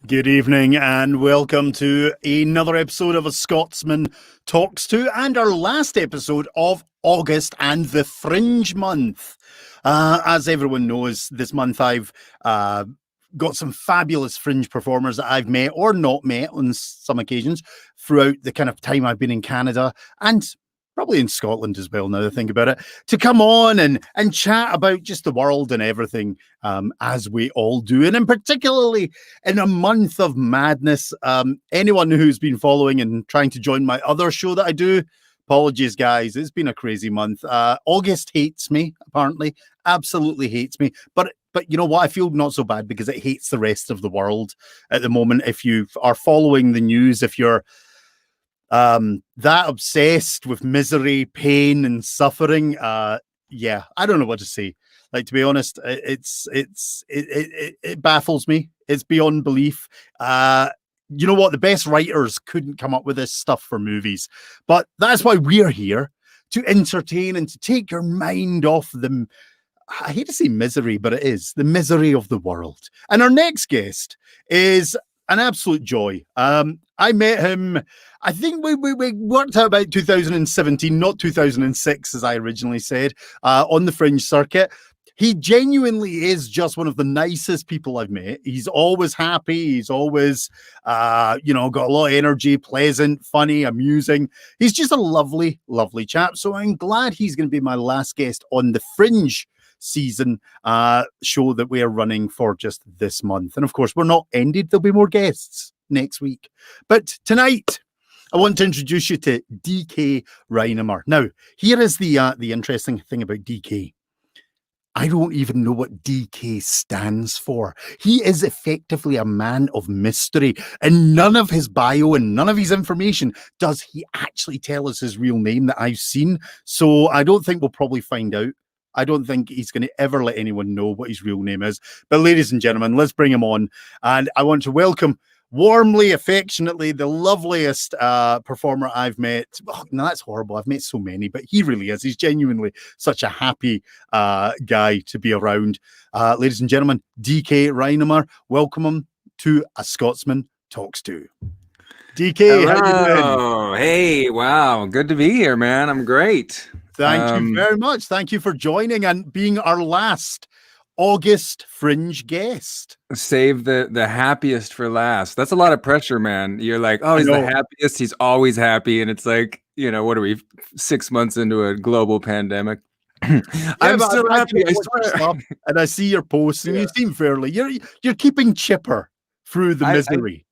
Good evening and welcome to another episode of A Scotsman Talks To, and our last episode of August and the Fringe Month. As everyone knows, this month I've got some fabulous fringe performers that I've met or not met on some occasions throughout the kind of time I've been in Canada and probably in Scotland as well, now that I think about it, to come on and chat about just the world and everything, as we all do. And in particularly in a month of madness, anyone who's been following and trying to join my other show that I do, apologies, guys. It's been a crazy month. August hates me, apparently. Absolutely hates me. But you know what? I feel not so bad because it hates the rest of the world at the moment. If you are following the news, if you're that obsessed with misery, pain, and suffering, yeah, I don't know what to say. Like, to be honest, it baffles me. It's beyond belief. You know what? The best writers couldn't come up with this stuff for movies, but that's why we're here, to entertain and to take your mind off the, I hate to say misery, but it is the misery of the world. And our next guest is an absolute joy. I met him, I think we worked out about 2017, not 2006, as I originally said, on the Fringe Circuit. He genuinely is just one of the nicest people I've met. He's always happy. He's always, got a lot of energy, pleasant, funny, amusing. He's just a lovely, lovely chap. So I'm glad he's going to be my last guest on the Fringe season show that we are running for just this month. And of course, we're not ended. There'll be more guests next week. But tonight, I want to introduce you to DK Reinemer. Now, here is the interesting thing about DK. I don't even know what DK stands for. He is effectively a man of mystery, and none of his bio and none of his information does he actually tell us his real name that I've seen. So I don't think we'll probably find out. I don't think he's going to ever let anyone know what his real name is. But ladies and gentlemen, let's bring him on. And I want to welcome warmly, affectionately, the loveliest performer I've met. Oh, no, that's horrible. I've met so many, but he really is. He's genuinely such a happy guy to be around. Ladies and gentlemen, DK Reinemer, welcome him to A Scotsman Talks To. DK, how you doing? Hey, wow. Good to be here, man. I'm great. Thank you very much. Thank you for joining and being our last August Fringe guest. Save the happiest for last. That's a lot of pressure, man. You're like, oh, he's the happiest. He's always happy. And it's like, what are we, 6 months into a global pandemic? I'm still happy. I swear. And I see your posts and you seem fairly, you're keeping chipper through the misery.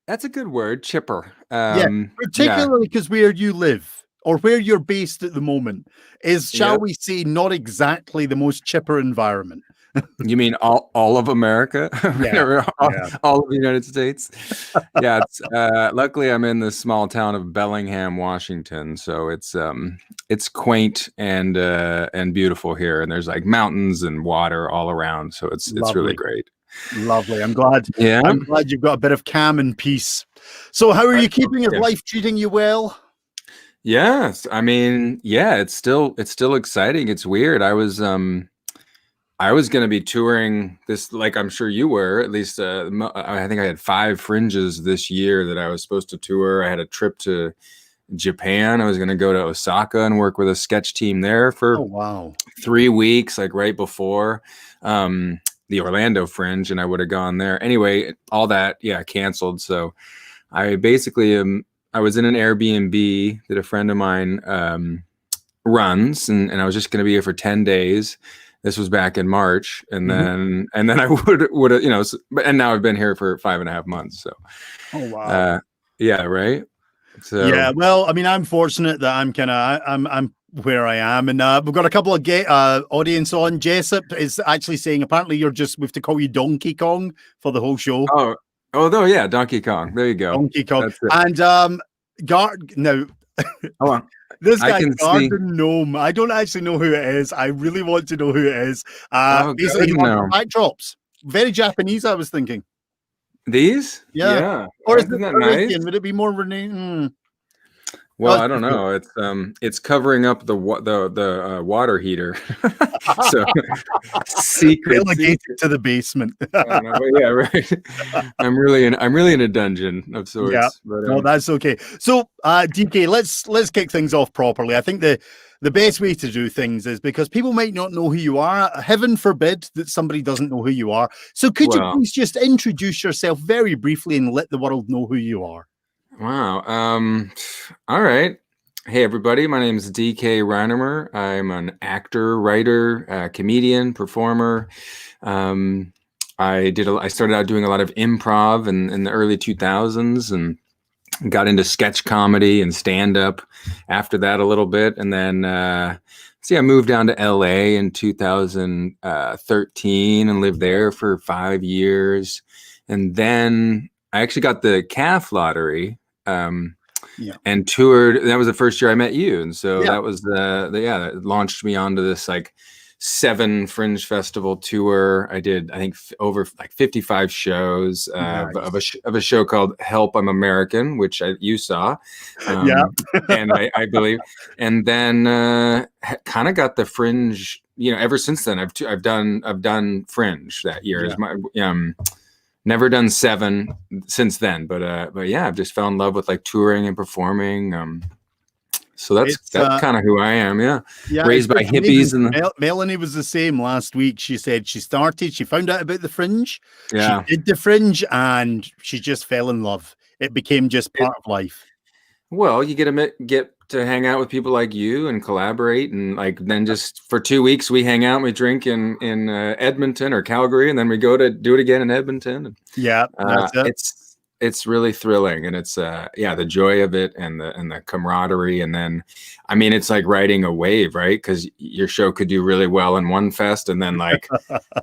That's a good word, chipper. Particularly because where you live, or where you're based at the moment, is, shall we say, not exactly the most chipper environment. You mean all of America? All of the United States? Yeah. It's, luckily, I'm in the small town of Bellingham, Washington, so it's quaint and beautiful here, and there's like mountains and water all around, so it's really great. Lovely. I'm glad. Yeah. I'm glad you've got a bit of calm and peace. So, how are you keeping? Is life treating you well? Yes, I mean, yeah, it's still exciting. It's weird. I was going to be touring this, like I'm sure you were, at least. I think I had 5 fringes this year that I was supposed to tour. I had a trip to Japan. I was going to go to Osaka and work with a sketch team there for 3 weeks, like right before the Orlando Fringe, and I would have gone there anyway. All that, canceled. So I basically I was in an Airbnb that a friend of mine runs, and I was just going to be here for 10 days. This was back in March, and then I would have, and now I've been here for 5.5 months. So, yeah, right. So yeah, well, I mean, I'm fortunate that I'm where I am, and we've got a couple of audience on. Jessup is actually saying apparently we have to call you Donkey Kong for the whole show. Oh, no, yeah, Donkey Kong. There you go. Donkey Kong. And now, this guy, Garden Gnome, I don't actually know who it is. I really want to know who it is. Basically, backdrops. Very Japanese, I was thinking. These? Yeah. Or is it American? Nice? Would it be more Renee? Well, I don't know. It's covering up the water heater. So secret. Relegated to the basement. I don't know, but yeah, right. I'm really in a dungeon of Yeah. sorts. But No, that's okay. So, DK, let's kick things off properly. I think the best way to do things is because people might not know who you are. Heaven forbid that somebody doesn't know who you are. So, could you please just introduce yourself very briefly and let the world know who you are? Wow. All right. Hey, everybody. My name is DK Reinemer. I'm an actor, writer, comedian, performer. I started out doing a lot of improv in the early 2000s and got into sketch comedy and stand-up after that a little bit. And then, I moved down to LA in 2013 and lived there for 5 years. And then I actually got the calf lottery. And toured. That was the first year I met you, and so that was that launched me onto this like 7 Fringe Festival tour. I did, I think, over like 55 shows of a show called Help, I'm American, which you saw, and I believe, and then kind of got the Fringe. Ever since then, I've done Fringe that year. Is my never done 7 since then, but yeah, I've just fell in love with like touring and performing. So that's kind of who I am. Yeah. Raised by hippies. And Melanie was the same last week. She said she found out about the Fringe. Yeah. She did the Fringe and she just fell in love. It became just part of life. Well, you get to hang out with people like you and collaborate, and like then just for 2 weeks we hang out and we drink in Edmonton or Calgary, and then we go to do it again in Edmonton. It's really thrilling, and it's the joy of it and the camaraderie, and then I mean it's like riding a wave, right? Because your show could do really well in one fest, and then like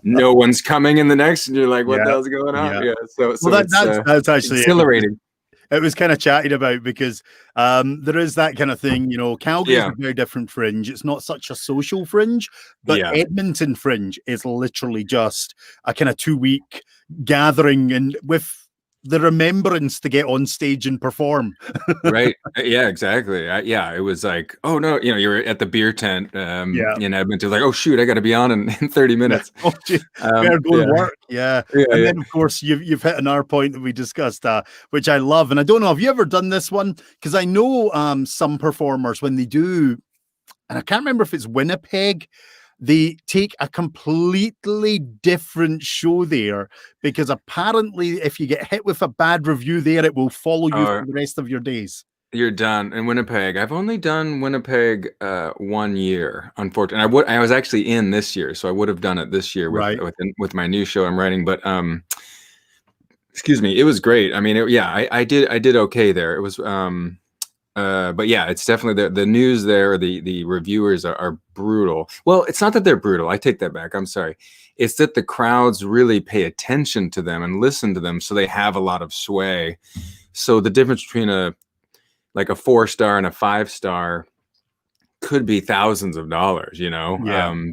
no one's coming in the next, and you're like, what the hell's going on? So that's actually exhilarating. It was kind of chatted about because there is that kind of thing, Calgary is a very different Fringe. It's not such a social Fringe, but Edmonton Fringe is literally just a kind of 2-week gathering and with the remembrance to get on stage and perform. Right. Yeah, exactly. It was like, oh no, you're at the beer tent in Edmonton, like, oh shoot, I got to be on in 30 minutes. Better go to work. And then of course you've hit another point that we discussed, which I love. And I don't know, have you ever done this one? Because I know some performers when they do, and I can't remember if it's Winnipeg, they take a completely different show there because apparently if you get hit with a bad review there, it will follow you for the rest of your days. You're done. In Winnipeg, I've only done Winnipeg 1 year, unfortunately. I was actually in this year, so I would have done it this year with my new show I'm writing. But excuse me, it was great. I mean, I did okay there. It was but yeah, it's definitely the news there. The reviewers are brutal. Well, it's not that they're brutal. I take that back. I'm sorry. It's that the crowds really pay attention to them and listen to them, so they have a lot of sway. So the difference between a 4-star and a 5-star could be thousands of dollars,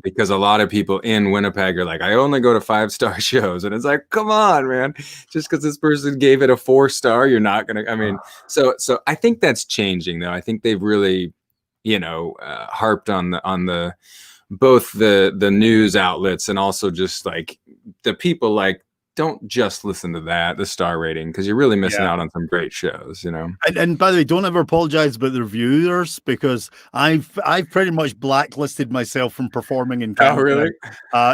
because a lot of people in Winnipeg are like, I only go to 5-star shows. And it's like, come on, man, just because this person gave it a 4-star, you're not going to, I mean, so I think that's changing though. I think they've really, harped on the both the news outlets and also just like the people like, don't just listen to the star rating, because you're really missing out on some great shows, And by the way, don't ever apologize about the reviewers, because I've pretty much blacklisted myself from performing in Canada. Oh, really?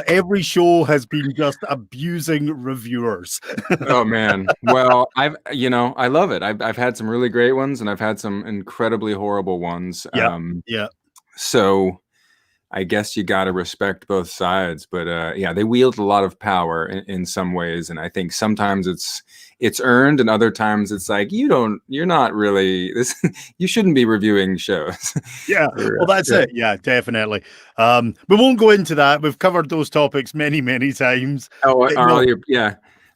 Every show has been just abusing reviewers. Oh man. Well, I love it. I've had some really great ones, and I've had some incredibly horrible ones. So I guess you got to respect both sides, but they wield a lot of power in some ways, and I think sometimes it's earned, and other times it's like you're not really this. You shouldn't be reviewing shows. Well, that's it. Yeah, definitely. We won't go into that. We've covered those topics many times.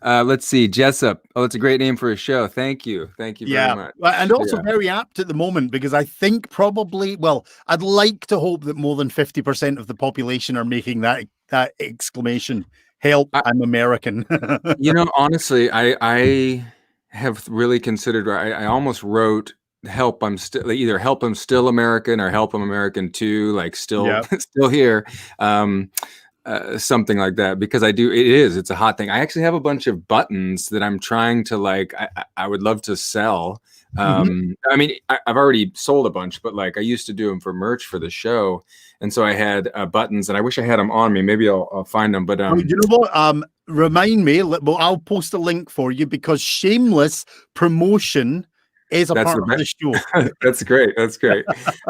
Let's see, Jessup. Oh, it's a great name for a show. Thank you very much. And also very apt at the moment, because I think I'd like to hope that more than 50% of the population are making that exclamation, help, I'm American. Honestly, I have really considered, I almost wrote help I'm still either help I'm still American or help I'm American too, like still Yeah. still here. Something like that, because it's a hot thing. I actually have a bunch of buttons that I'm trying to I would love to sell. I mean, I've already sold a bunch, but like I used to do them for merch for the show, and so I had buttons, and I wish I had them on me. Maybe I'll find them. But You know what? Remind me. Well, I'll post a link for you, because shameless promotion is a part of the show. That's great. That's great.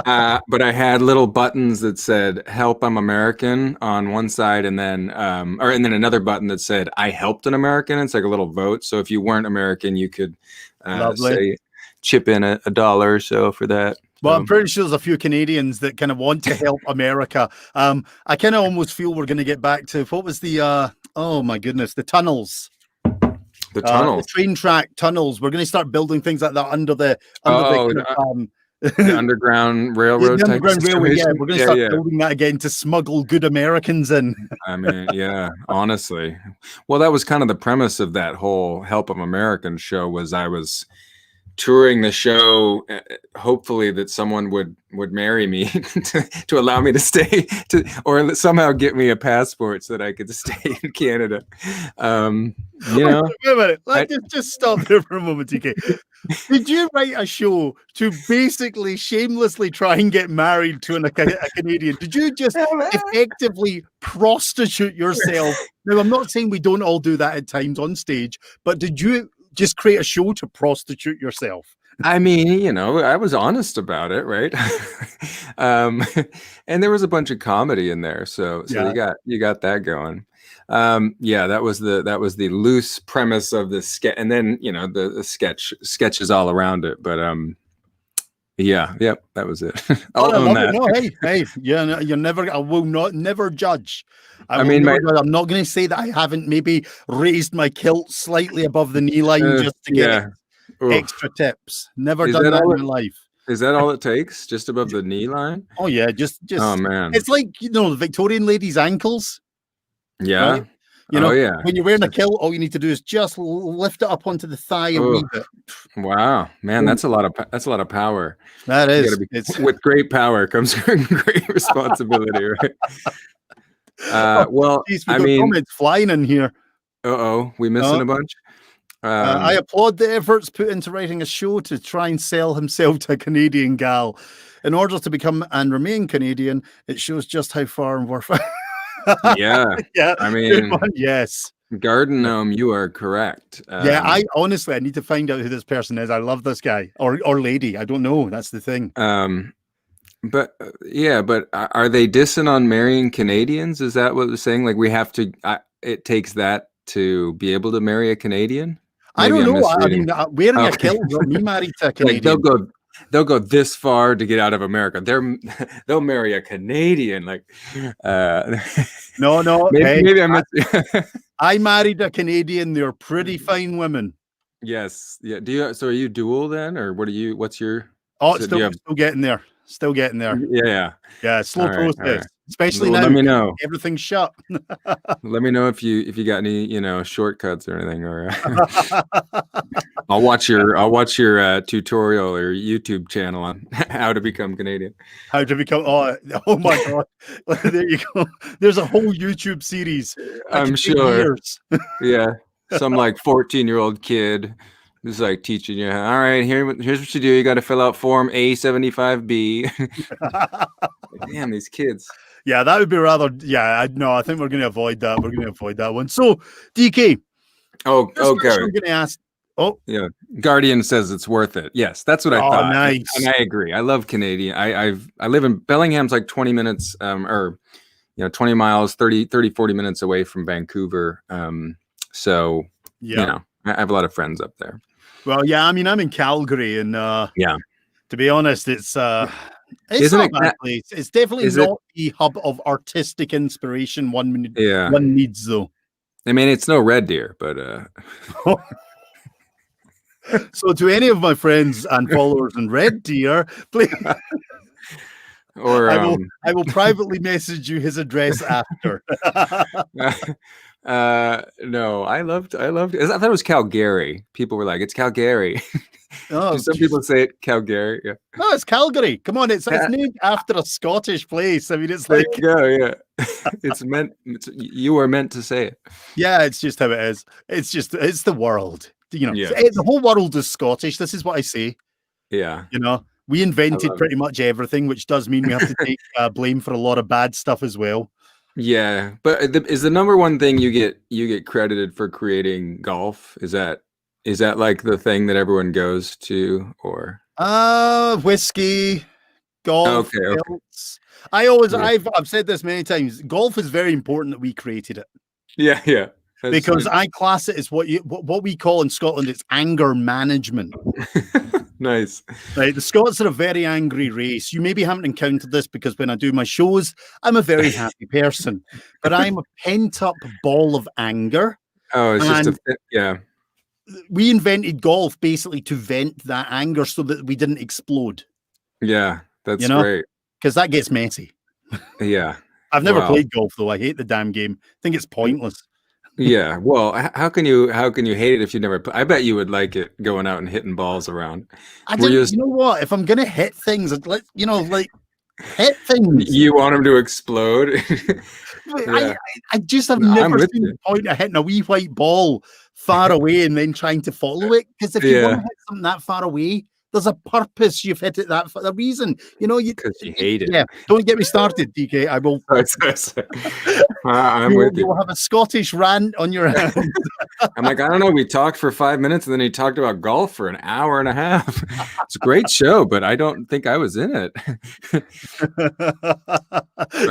But I had little buttons that said "Help, I'm American" on one side, and then and then another button that said "I helped an American." It's like a little vote. So if you weren't American, you could say chip in a dollar or so for that. Well, I'm pretty sure there's a few Canadians that kind of want to help America. I kind of almost feel we're going to get back to what was the oh my goodness, the tunnels. The tunnels, the train track tunnels. We're going to start building things like that under the underground railroad. The underground railway. Yeah, we're going to start building that again to smuggle good Americans in. I mean, yeah, honestly. Well, that was kind of the premise of that whole Help of Americans show. Was I was touring the show, hopefully that someone would marry me to allow me to stay, or somehow get me a passport so that I could stay in Canada. You know, wait a minute. Let's just stop there for a moment, DK. Did you write a show to basically shamelessly try and get married to a Canadian? Did you just effectively prostitute yourself? Now, I'm not saying we don't all do that at times on stage, but did you just create a show to prostitute yourself? I mean, you know, I was honest about it, right? And there was a bunch of comedy in there, so you got that going. That was the loose premise of the sketch, and then you know the sketches all around it. But that was it. I'll own that. No, hey, you're never. I will never judge. I'm not going to say that I haven't maybe raised my kilt slightly above the knee line just to get extra tips. Never done that in my life. Is that all it takes? Just above the knee line? Oh yeah, just. Oh man, it's like the Victorian ladies' ankles. Yeah. Right? You know, when you're wearing a kilt, all you need to do is just lift it up onto the thigh a wee bit. Wow, man, that's a lot of power. That is. With great power comes great responsibility, right? Well, I mean, comments flying in here. We missing a bunch. I applaud the efforts put into writing a show to try and sell himself to a Canadian gal. In order to become and remain Canadian, it shows just how far and worth. Yeah. I mean, yes. Garden Gnome, you are correct. I honestly need to find out who this person is. I love this guy or lady. I don't know. That's the thing. But are they dissing on marrying Canadians? Is that what they're saying? Like we have to, it takes that to be able to marry a Canadian? Maybe I don't know. I mean, wearing a kilt got me married to a Canadian. Like they'll go this far to get out of America. They'll marry a Canadian. Like, no. Maybe I married a Canadian. They're pretty fine women. Yes. Yeah. So are you dual then, or what's your? Oh, still getting there. Still getting there. Yeah. Slow process. Right. Especially now. Let me know. Everything's shut. Let me know if you got any shortcuts or anything. Or I'll watch your tutorial or YouTube channel on how to become Canadian. How to become? Oh my God! There you go. There's a whole YouTube series. I'm sure. Yeah, some like 14-year-old kid who's like teaching you. All right, here's what you do. You got to fill out form A75B. Damn, these kids. Yeah, that would be rather. Yeah, I think we're going to avoid that. We're going to avoid that one. So, DK. Okay. I'm going to ask. Oh, yeah. Guardian says it's worth it. Yes, that's what I thought. Nice. And I agree. I love Canadian. I live in Bellingham's, like 20 minutes, 20 miles, 40 minutes away from Vancouver. So I have a lot of friends up there. Well, yeah. I mean, I'm in Calgary, and to be honest, it's not bad place. It's definitely not the hub of artistic inspiration one needs, though. I mean, it's no Red Deer, but so to any of my friends and followers in Red Deer, please. Or I will privately message you his address after. No, I loved I thought it was Calgary. People were like, it's Calgary. Do Oh, some people say it Calgary? Yeah. no, it's Calgary. Come on, it's Yeah, named after a Scottish place. I mean, it's there like, you go. Yeah. You were meant to say it. yeah, it's just how it is. It's the world. Yeah. The whole world is Scottish. This is what I say. Yeah. We I invented love it. pretty much everything, which does mean we have to take blame for a lot of bad stuff as well. Yeah, but is the number one thing you get credited for creating golf? Is that like the thing that everyone goes to, or? Whiskey, golf, Okay, okay. belts. Yeah. I've said this many times. Golf is very important that we created it Yeah, yeah. because I class it as what we call in Scotland. It's anger management. Nice. Right, the Scots are a very angry race. You maybe haven't encountered this because when I do my shows, I'm a very happy person, but I'm a pent-up ball of anger. Oh, it's just And yeah. we invented golf basically to vent that anger so that we didn't explode, Yeah, that's great. because that gets messy. Yeah. I've never Wow. played golf though. I hate the damn game. I think it's pointless. Yeah. Well, how can you hate it if you never I bet you would like it going out and hitting balls around. You know what? If I'm gonna hit things, like hit things. You want them to explode? Yeah. I just have No, I'm never with seen you. the point of hitting a wee white ball far away and then trying to follow it. Because if you want to hit something that far away, there's a purpose you've hit it that for a reason. Because you hate it. Yeah, don't get me started, DK. I will. I'm with you. You'll have a Scottish rant on your hands. I'm like, I don't know. We talked for 5 minutes and then he talked about golf for an hour and a half. It's a great show, but I don't think I was in it.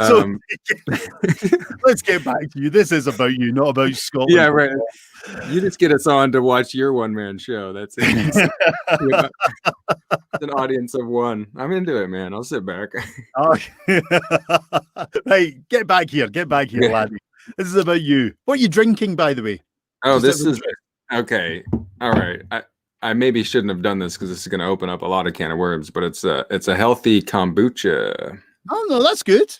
So let's get back to you. This is about you, not about Scotland. Yeah, right. You just get us on to watch your one-man show. That's it. Yeah. It's an audience of one. I'm into it, man. I'll sit back. Oh. Hey, get back here, laddie. This is about you. What are you drinking, by the way? Oh, this is okay. All right. I maybe shouldn't have done this because this is going to open up a lot of can of worms, but it's a healthy kombucha. Oh no, that's good.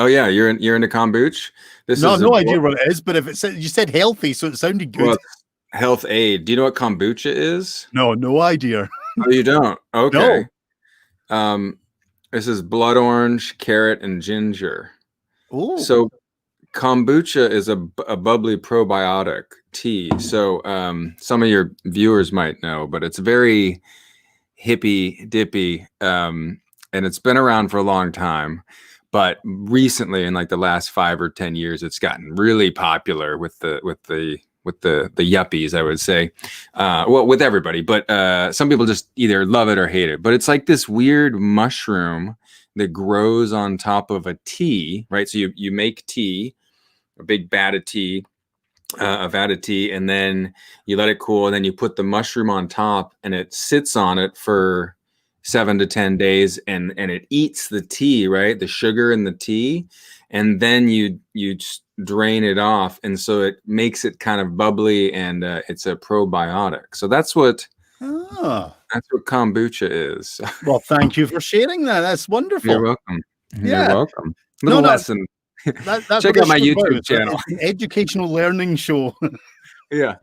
Oh yeah, you're into kombucha. No idea what it is, but if it said, you said healthy, so it sounded good. Well, health aid. Do you know what kombucha is? No idea. Oh, you don't? Okay. No. This is blood orange, carrot, and ginger. Oh. So kombucha is a bubbly probiotic tea. So some of your viewers might know, but it's very hippy dippy, and it's been around for a long time. But recently, in like the last 5 or 10 years, it's gotten really popular with the yuppies, I would say. Well, with everybody, but some people just either love it or hate it. But it's like this weird mushroom that grows on top of a tea, right? So you make tea, a big vat of tea, and then you let it cool, and then you put the mushroom on top, and it sits on it for 7 to 10 days, and it eats the tea, right? The sugar in the tea, and then you drain it off, and so it makes it kind of bubbly, and it's a probiotic. So that's what kombucha is. Well, thank you for sharing that. That's wonderful. You're welcome. Yeah. You're welcome. Little lesson. That's Check out my YouTube channel. It's an educational learning show. Yeah.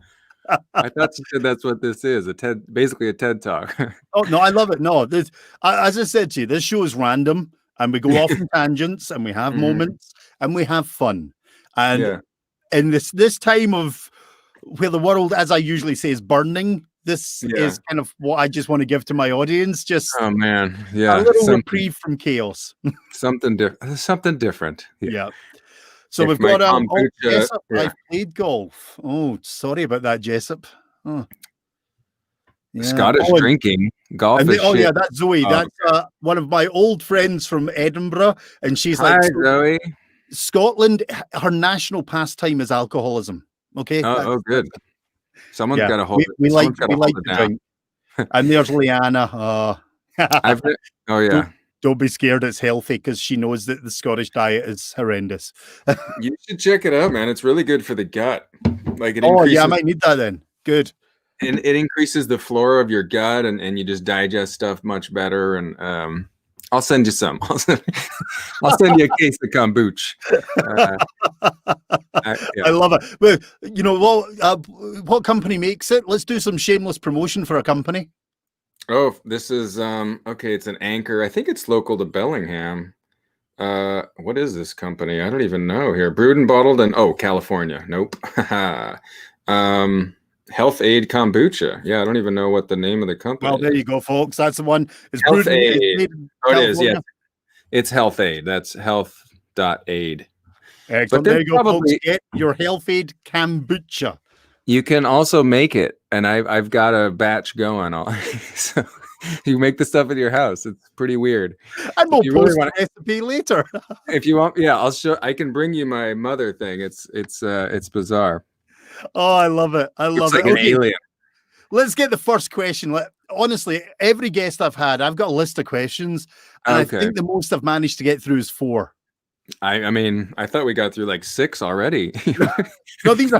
I thought you said that's what this is, basically a TED Talk. Oh, no, I love it. No, as I said to you, this show is random, and we go off on tangents, and we have moments, and we have fun. And in this time of where the world, as I usually say, is burning, this is kind of what I just want to give to my audience. Just a little reprieve from chaos. Something different. Yeah. So we've got Jessup. I've played golf. Oh, sorry about that, Jessup. Oh. Yeah. Scottish drinking. Golf is shit. Yeah, that's Zoe. That's one of my old friends from Edinburgh. And she's Hi, Zoe. Scotland, her national pastime is alcoholism. Okay. Oh, good. Someone's got to hold it. We like to drink. And there's Leanna. Don't be scared. It's healthy because she knows that the Scottish diet is horrendous. You should check it out, man. It's really good for the gut. Like I might need that then. Good. And it increases the flora of your gut, and you just digest stuff much better. And I'll send you some. I'll send you a case of kombucha. I love it. Well, you know what company makes it? Let's do some shameless promotion for a company. Oh, this is okay. It's an Anchor. I think it's local to Bellingham. What is this company? I don't even know here. Brewed and bottled in California. Nope. Health Aid Kombucha. Yeah, I don't even know what the name of the company. Well, there you go, folks. That's the one. It's Health brewed Aid. in It is. Yeah, it's Health Aid. That's health.aid. Excellent. But there you go, folks. Get your Health Aid kombucha. You can also make it, and I've got a batch going on. So you make the stuff at your house. It's pretty weird. And we'll post the recipe later. If you want, yeah, I'll show. I can bring you my mother thing. It's bizarre. Oh, I love it. I love it. Like an alien. Let's get the first question. Honestly, every guest I've had, I've got a list of questions, and I think the most I've managed to get through is 4. I mean, I thought we got through like 6 already. No, these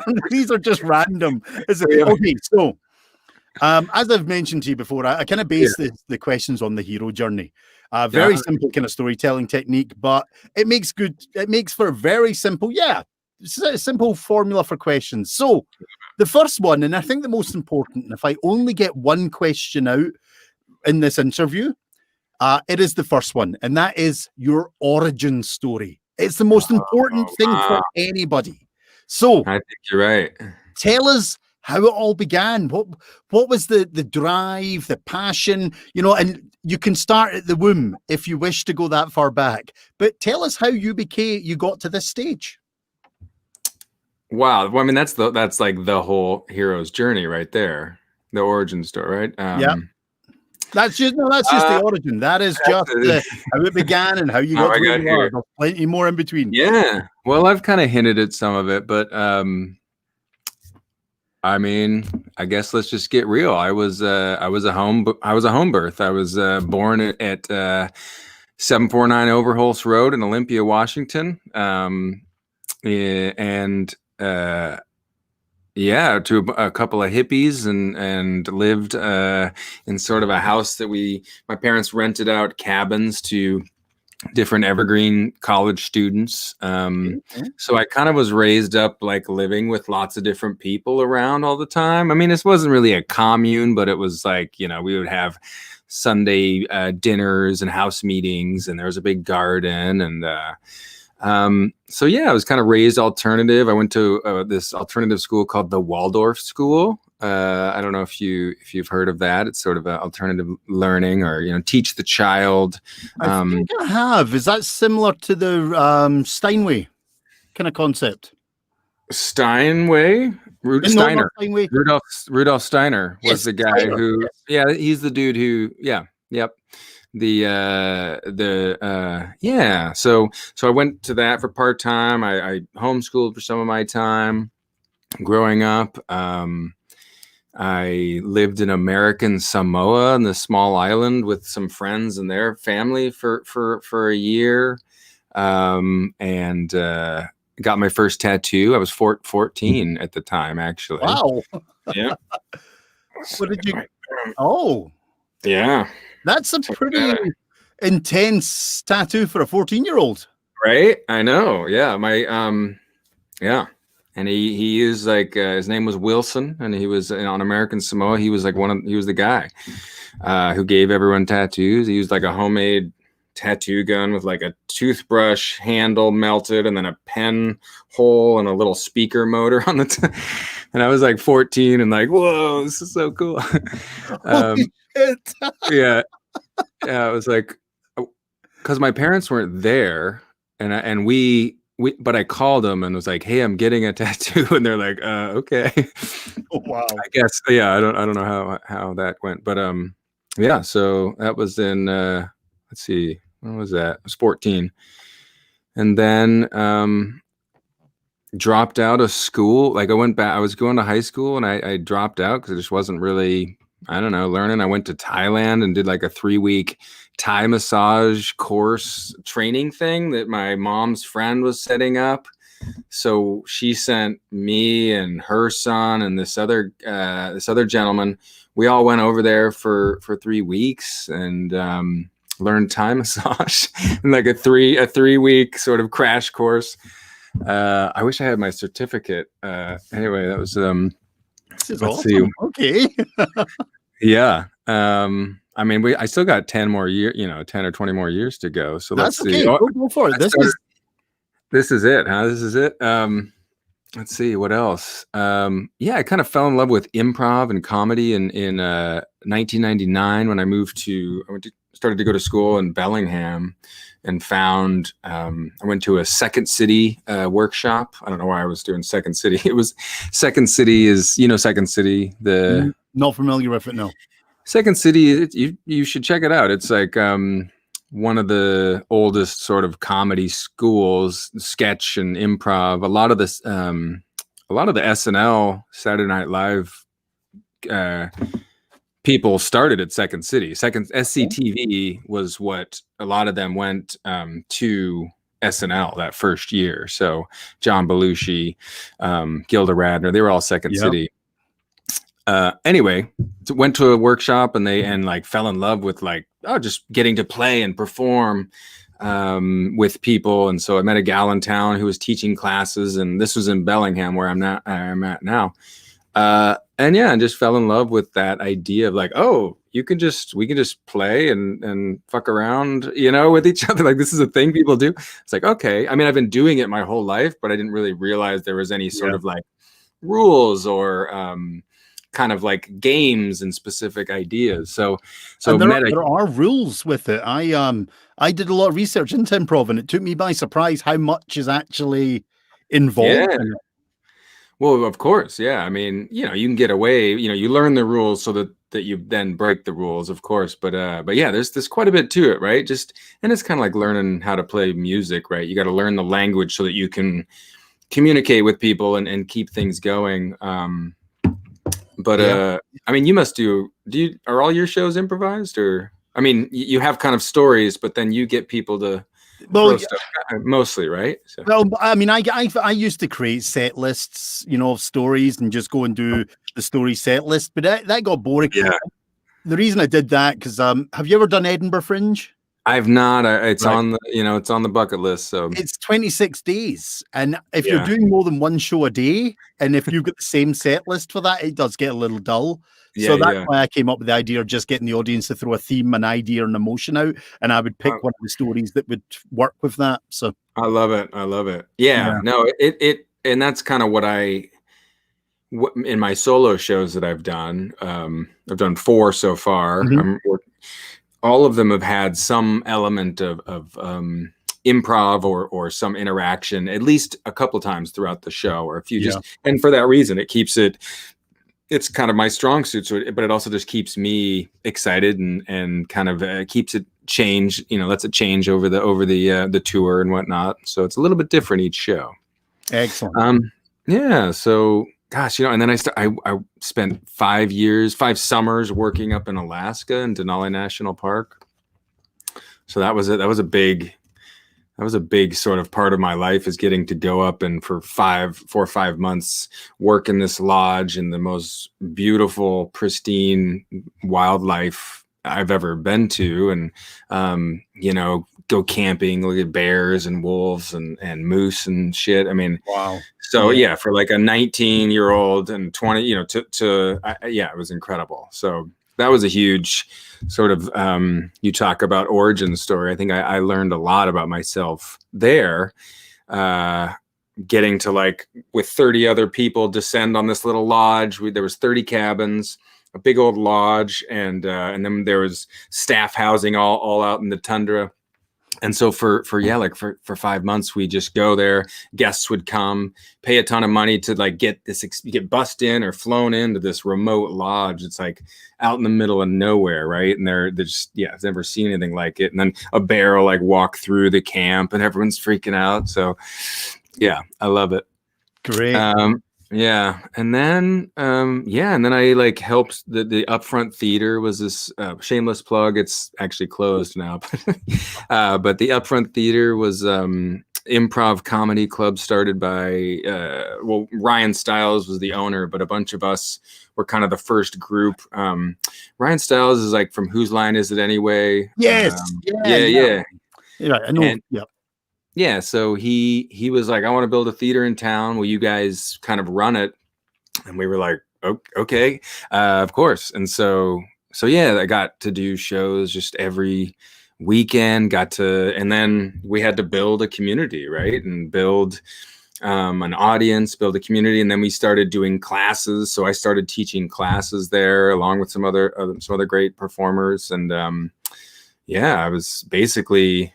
are just random. Okay, so as I've mentioned to you before, I kind of base the questions on the hero journey. Very simple kind of storytelling technique, but it makes for a very simple, it's a simple formula for questions. So the first one, and I think the most important, and if I only get one question out in this interview, it is the first one, and that is your origin story. It's the most important thing for anybody. So I think you're right. Tell us how it all began. What was the drive, the passion, and you can start at the womb if you wish to go that far back. But tell us how you got to this stage. Wow. Well, I mean, that's like the whole hero's journey right there. The origin story, right? Yeah. That's just the origin. That is just how it began and how you got to where you are. There's plenty more in between. Yeah. Well, I've kind of hinted at some of it, but I mean, I guess let's just get real. I was a home birth. I was born at 749 Overholse Road in Olympia, Washington, to a couple of hippies and lived in sort of a house that my parents rented out cabins to different evergreen college students. So I kind of was raised up like living with lots of different people around all the time. I mean, this wasn't really a commune, but it was like, we would have Sunday dinners and house meetings, and there was a big garden. And so I was kind of raised alternative. I went to this alternative school called the Waldorf School. I don't know if you've heard of that. It's sort of an alternative learning, or teach the child. I think I have. Is that similar to the Steinway kind of concept? Steinway? Steiner. Rudolf Steiner was the guy Steiner. who. Yeah, he's the dude who. Yeah. Yep. So I went to that for part-time. I homeschooled for some of my time growing up. I lived in American Samoa on the small island with some friends and their family for a year, and got my first tattoo. I was 14 at the time, actually. Wow. Yeah. What did you? Oh. Yeah. That's a pretty intense tattoo for a 14-year-old. Right? I know. Yeah. And he used his name was Wilson, and he was on American Samoa. He was he was the guy who gave everyone tattoos. He used like a homemade tattoo gun with like a toothbrush handle melted, and then a pen hole and a little speaker motor on the and I was like 14 and like, whoa, this is so cool. Yeah. It was like, because my parents weren't there, and we but I called them and was like, hey, I'm getting a tattoo, and they're like, okay. Oh, wow. I guess, I don't know how that went, but so that was in let's see, when was that? I was 14, and then dropped out of school. Like I went back, I was going to high school, and I dropped out because it just wasn't really, I don't know, learning. I went to Thailand and did like a 3-week Thai massage course training thing that my mom's friend was setting up. So she sent me and her son and this other gentleman. We all went over there for 3 weeks, and learn Thai massage in like a 3-week sort of crash course. I wish I had my certificate. Anyway, that was This is let's awesome. see. Okay. Yeah. I mean, I still got 10 more years, 10 or 20 more years to go. So That's let's see. okay. Oh, Go for it. This is it, huh? This is it. Let's see what else. Yeah, I kind of fell in love with improv and comedy in 1999 when I started to go to school in Bellingham, and found I went to a Second City workshop. I don't know why I was doing Second City. It was Second City is Second City, the Not familiar with it, no. Second City. You should check it out. It's like one of the oldest sort of comedy schools, sketch and improv. A lot of the SNL, Saturday Night Live people started at Second City. Second SCTV was what a lot of them went to SNL that first year. So John Belushi, Gilda Radner, they were all Second City. Anyway, went to a workshop and like fell in love with just getting to play and perform with people. And so I met a gal in town who was teaching classes, and this was in Bellingham where I'm at now. And just fell in love with that idea of like, oh, we can just play and fuck around, with each other. Like, this is a thing people do. It's like, okay. I mean, I've been doing it my whole life, but I didn't really realize there was any sort of like rules or kind of like games and specific ideas. So there are rules with it. I did a lot of research into improv, and it took me by surprise how much is actually involved in it. Well, of course, yeah. I mean, you can get away. You learn the rules so that you then break the rules, of course. But yeah, there's quite a bit to it, right? And it's kind of like learning how to play music, right? You got to learn the language so that you can communicate with people and keep things going. I mean, you must are all your shows improvised, or I mean, you have kind of stories, but then you get people to. Well, stuff, mostly, right? So. Well, I mean, I used to create set lists, of stories and just go and do the story set list, but that got boring. Yeah. The reason I did that because have you ever done Edinburgh Fringe? I've not. It's on the it's on the bucket list. So it's 26 days, and if you're doing more than one show a day, and if you've got the same set list for that, it does get a little dull. So that's why I came up with the idea of just getting the audience to throw a theme, an idea, an emotion out, and I would pick one of the stories that would work with that. So I love it. Yeah. No, it and that's kind of what in my solo shows that I've done. I've done 4 so far. All of them have had some element of improv or some interaction, at least a couple times throughout the show, or a few and for that reason, it keeps it's kind of my strong suit, but it also just keeps me excited and kind of keeps it change, lets it change over the tour and whatnot. So it's a little bit different each show. Excellent. Yeah. So gosh, and then I spent 5 summers working up in Alaska in Denali National Park. So that was a big sort of part of my life, is getting to go up and for 4 or 5 months work in this lodge in the most beautiful, pristine wildlife I've ever been to, and go camping, look at bears and wolves and moose and shit. I mean, wow. So for like a 19-year-old and 20, it was incredible. So that was a huge sort of, you talk about origin story. I think I learned a lot about myself there, getting to like with 30 other people descend on this little lodge. There was 30 cabins, a big old lodge, and then there was staff housing all out in the tundra. And so for 5 months, we just go there. Guests would come, pay a ton of money to like get bussed in or flown into this remote lodge. It's like out in the middle of nowhere, right? And they're just I've never seen anything like it. And then a bear will like walk through the camp, and everyone's freaking out. So yeah, I love it. Great. Yeah. And then I like helped the Upfront Theater was this shameless plug. It's actually closed now, but the Upfront Theater was improv comedy club started by Ryan Stiles was the owner, but a bunch of us were kind of the first group. Ryan Stiles is like from Whose Line Is It Anyway? Yes. Yeah. Yeah, I know. Yeah, so he was like, I want to build a theater in town. Will you guys kind of run it? And we were like, okay, of course. And so yeah, I got to do shows just every weekend. And then we had to build a community, right? And build an audience, build a community, and then we started doing classes. So I started teaching classes there, along with some other great performers. And I was basically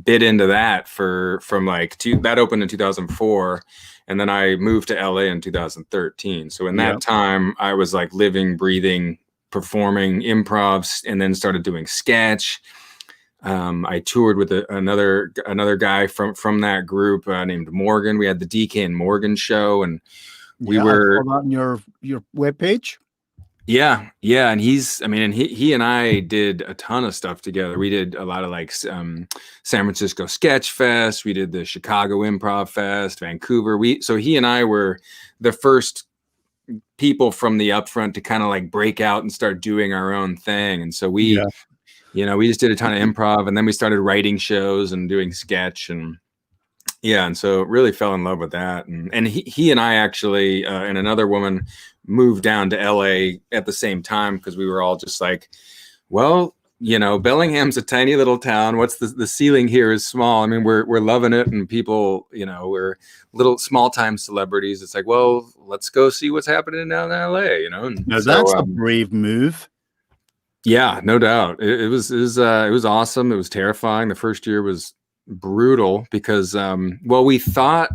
bit into that that opened in 2004, and then I moved to LA in 2013. So in that time, I was like living, breathing, performing improv, and then started doing sketch. I toured with another guy from that group named Morgan. We had the DK and Morgan show, and we were I saw that on your webpage. Yeah. And he and I did a ton of stuff together. We did a lot of like San Francisco Sketch Fest. We did the Chicago Improv Fest, Vancouver. So he and I were the first people from the Upfront to kind of like break out and start doing our own thing. And so we just did a ton of improv, and then we started writing shows and doing sketch, and so really fell in love with that. And he and I actually and another woman moved down to LA at the same time, because we were all just like, well, Bellingham's a tiny little town. What's the ceiling here is small. I mean, we're loving it, and people, we're little small time celebrities. It's like, well, let's go see what's happening down in LA, And now that's a brave move. Yeah, no doubt. It was awesome. It was terrifying. The first year was brutal because we thought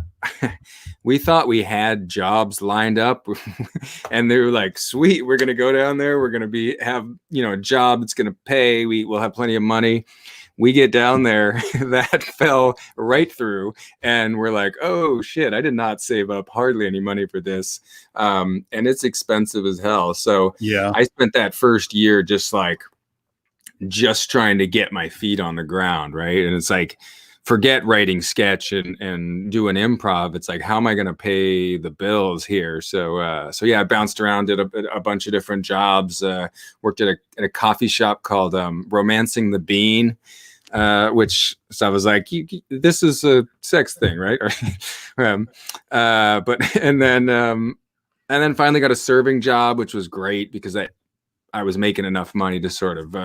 we had jobs lined up and they were like, sweet, we're gonna go down there, we're gonna have a job that's gonna pay, we'll have plenty of money. We get down there, that fell right through, and we're like, oh shit, I did not save up hardly any money for this, and it's expensive as hell. So I spent that first year just trying to get my feet on the ground, right? And it's like, forget writing sketch and doing improv. It's like, how am I going to pay the bills here? So I bounced around, did a bunch of different jobs, worked at a coffee shop called Romancing the Bean, which, so I was like, this is a sex thing, right? And then finally got a serving job, which was great because I was making enough money to sort of,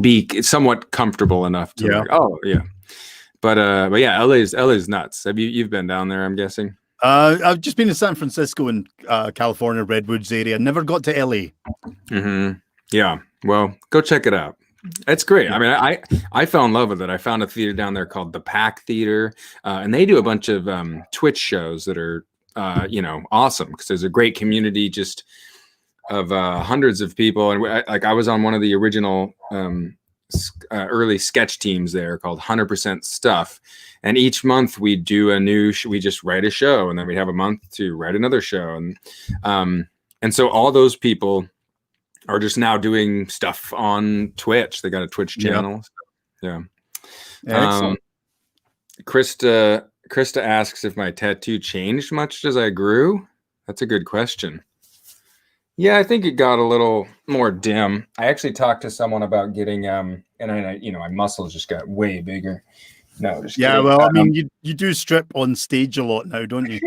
be somewhat comfortable enough to but LA's nuts. You've been down there, I'm guessing? I've just been to San Francisco and California, Redwoods area. Never got to LA. Mm-hmm. Yeah, well, go check it out. It's great. I mean, I fell in love with it. I found a theater down there called the Pack Theater, and they do a bunch of Twitch shows that are awesome, because there's a great community just of hundreds of people. And I was on one of the original early sketch teams there called 100% Stuff. And each month we do we just write a show, and then we have a month to write another show. And so all those people are just now doing stuff on Twitch. They got a Twitch channel. Yeah. Krista asks if my tattoo changed much as I grew. That's a good question. Yeah, I think it got a little more dim. I actually talked to someone about getting and my muscles just got way bigger. No, just kidding. Well, I mean, you do strip on stage a lot now, don't you?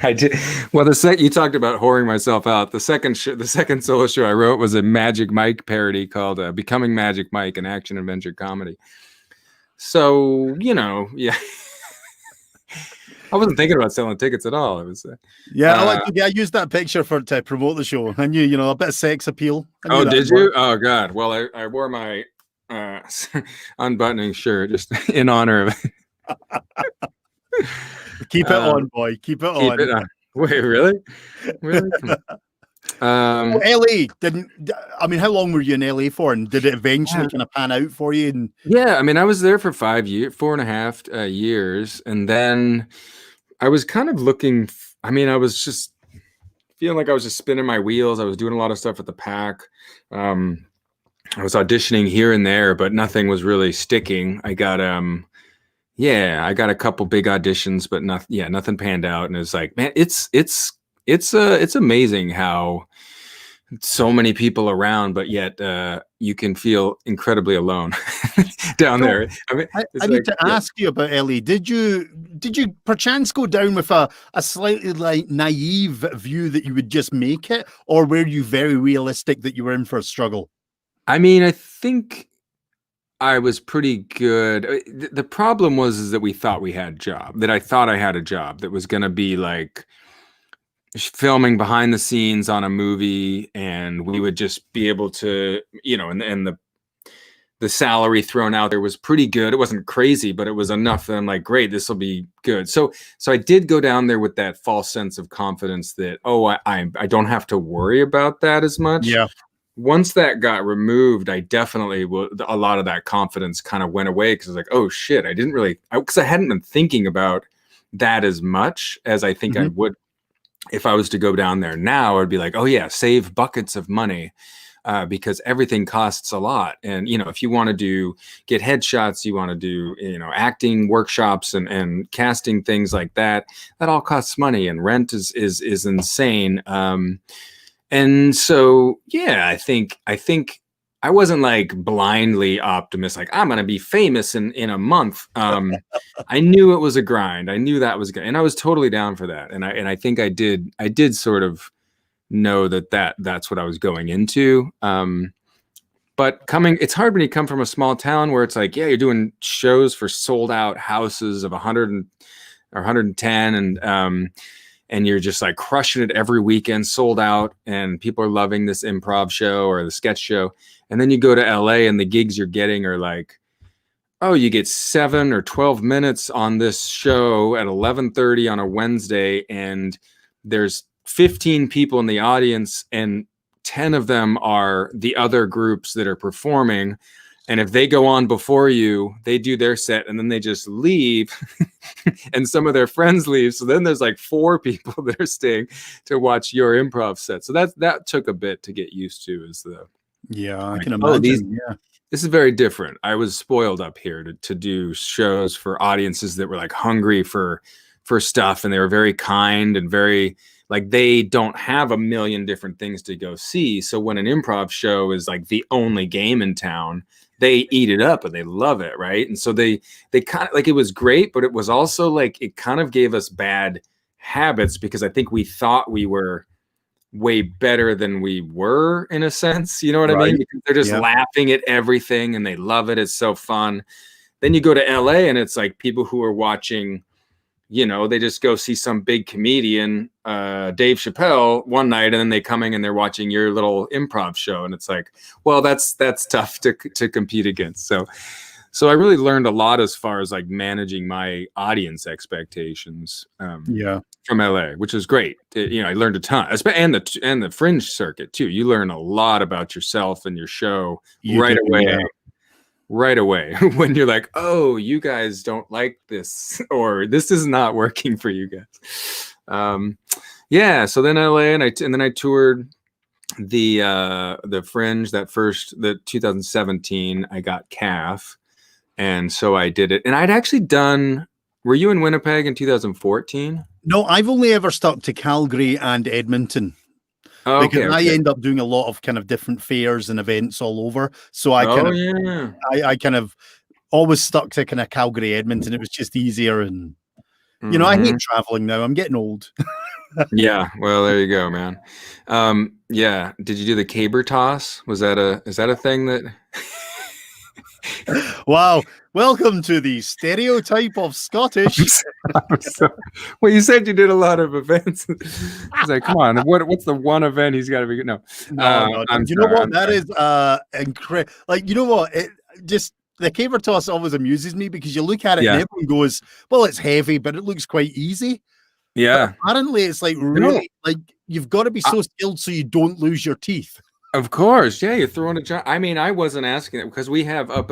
I did. Well, you talked about whoring myself out. The second solo show I wrote was a Magic Mike parody called "Becoming Magic Mike," an action adventure comedy. So yeah. I wasn't thinking about selling tickets at all. It was I used that picture to promote the show. I knew, a bit of sex appeal. Oh, did you? Oh God. Well, I wore my unbuttoning shirt just in honor of it. Keep it on, boy. Keep it on. Wait, really? LA didn't. I mean, how long were you in LA for, and did it eventually kind of pan out for you? And I mean, I was there for 4.5 years, and then I was kind of looking. I mean, I was just feeling like I was just spinning my wheels. I was doing a lot of stuff at the Pack. I was auditioning here and there, but nothing was really sticking. I got I got a couple big auditions, but nothing panned out. And it's like, man, it's amazing how so many people around, but yet you can feel incredibly alone down there. I mean, I need to ask you about Ellie. Did you perchance go down with a slightly like naive view that you would just make it, or were you very realistic that you were in for a struggle? I mean, I think I was pretty good. The problem is that we thought we had a job, that I thought I had a job that was going to be like filming behind the scenes on a movie, and we would just be able to, and the salary thrown out there was pretty good. It wasn't crazy, but it was enough that I'm like, great, this will be good. So I did go down there with that false sense of confidence that, I don't have to worry about that as much. Yeah. Once that got removed, I definitely a lot of that confidence kind of went away, because I was like, oh shit, because I hadn't been thinking about that as much as I think I would if I was to go down there now. I'd be like, oh yeah, save buckets of money, because everything costs a lot. And, if you want to get headshots, you want to do, acting workshops and casting, things like that, that all costs money, and rent is insane. And so, yeah, I think I wasn't like blindly optimistic, like I'm going to be famous in a month. I knew it was a grind. I knew that was good. And I was totally down for that. And I think I did sort of know that's what I was going into. But it's hard when you come from a small town where it's like, yeah, you're doing shows for sold out houses of 100 or 110, and you're just like crushing it every weekend, sold out, and people are loving this improv show or the sketch show. And then you go to LA and the gigs you're getting are like, oh, you get 7 or 12 minutes on this show at 11:30 on a Wednesday, and there's 15 people in the audience, and 10 of them are the other groups that are performing. And if they go on before you, they do their set and then they just leave and some of their friends leave. So then there's like 4 people that are staying to watch your improv set. So that took a bit to get used to. I can imagine. This is very different. I was spoiled up here to do shows for audiences that were like hungry for stuff, and they were very kind and very like, they don't have a million different things to go see. So when an improv show is like the only game in town, they eat it up and they love it, right? And so they kind of like, it was great, but it was also like, it kind of gave us bad habits, because I think we thought we were way better than we were, in a sense. You know what I mean? Because they're just laughing at everything and they love it. It's so fun. Then you go to LA and it's like people who are watching, they just go see some big comedian, Dave Chappelle, one night, and then they coming and they're watching your little improv show. And it's like, well, that's tough to compete against. So I really learned a lot as far as like managing my audience expectations from LA, which was great. I learned a ton, and the Fringe Circuit too. You learn a lot about yourself and your show right away when you're like, oh, you guys don't like this, or this is not working for you guys. So then LA, and then I toured the Fringe, the 2017. I got CAF, and so I did it. And I'd actually done, were you in Winnipeg in 2014? No, I've only ever stuck to Calgary and Edmonton. Because I end up doing a lot of kind of different fairs and events all over. So I kind of always stuck to kind of Calgary, Edmonton. It was just easier. And, I hate traveling now. I'm getting old. Yeah. Well, there you go, man. Did you do the caber toss? Is that a thing that... Wow. Welcome to the stereotype of Scottish. Well, you said you did a lot of events. I was like, come on, what's the one event he's got to be? No. Know what? That is incredible. Like, you know what? The caber toss always amuses me, because you look at it and everyone goes, well, it's heavy, but it looks quite easy. Yeah. But apparently it's like really, like, you've got to be so skilled so you don't lose your teeth. Of course, yeah. You're throwing a. I mean, I wasn't asking it, because we have up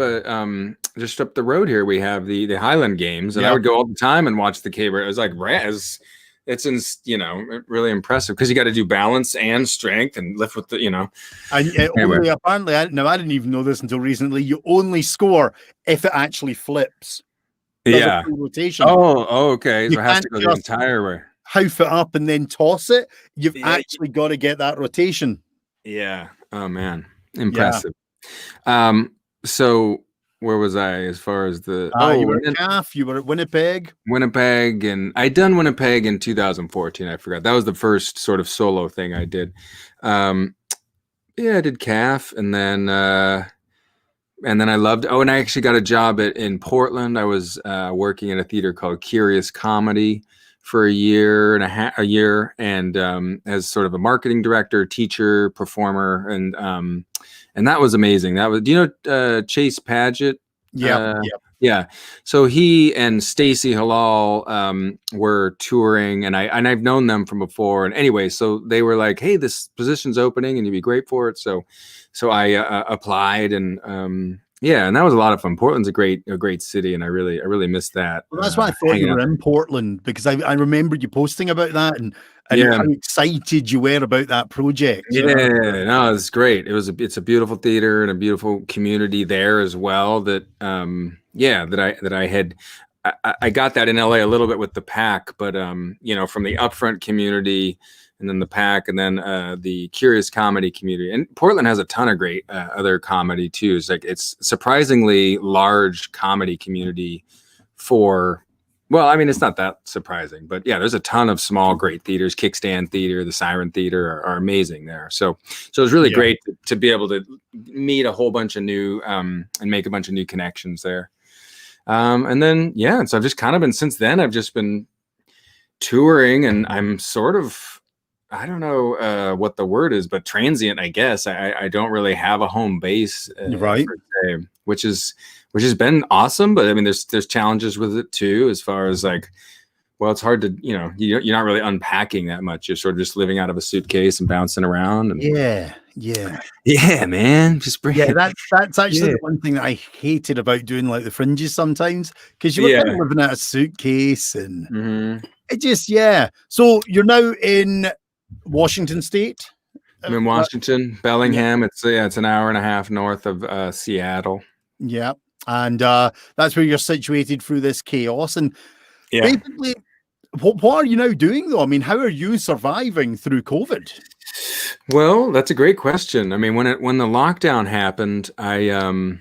just up the road here, we have the Highland Games, and I would go all the time and watch the caber. It was like it's really impressive because you got to do balance and strength and lift with the And only apparently, I didn't even know this until recently. You only score if it actually flips. Yeah. Rotation. Oh, okay. So it has to go the entire way. Hoof it up and then toss it. You've actually got to get that rotation. Yeah. Oh man, impressive. Yeah. So where was I as far as the? You were at CAF. You were at Winnipeg. Winnipeg, and I'd done Winnipeg in 2014. I forgot that was the first sort of solo thing I did. I did CAF, and then I loved. Oh, and I actually got a job in Portland. I was working at a theater called Curious Comedy for a year, and as sort of a marketing director, teacher, performer, and that was amazing. That was, do you know Chase Paget? Yeah. So he and Stacy Halal were touring, and I've known them from before. And anyway, so they were like, "Hey, this position's opening, and you'd be great for it." So I applied, and and that was a lot of fun. Portland's a great city, and I really missed that. Well, that's why I thought you were in Portland, because I remember you posting about that and how excited you were about that project. No, it's great. It's a beautiful theater and a beautiful community there as well. That I got that in LA a little bit with the PAC, but from the Upfront community, and then the PAC, and then the Curious Comedy community. And Portland has a ton of great other comedy too. It's surprisingly large comedy community it's not that surprising, but there's a ton of small, great theaters. Kickstand Theater, the Siren Theater are amazing there. So it was really great to be able to meet a whole bunch of new and make a bunch of new connections there. And then, so I've just kind of been, since then, I've just been touring, and I'm sort of, I don't know what the word is, but transient, I guess. I don't really have a home base, right? Per se, which has been awesome. But I mean, there's challenges with it too, as far as it's hard to, you're not really unpacking that much. You're sort of just living out of a suitcase and bouncing around. And, man. Just bring that's actually the one thing that I hated about doing like the fringes sometimes, because you were kind of living out a suitcase, and it just So you're now in Washington State. I'm in Washington, Bellingham. It's an hour and a half north of Seattle. Yeah, and that's where you're situated through this chaos. And basically, what are you now doing though? I mean, how are you surviving through COVID? Well, that's a great question. I mean, when the lockdown happened, I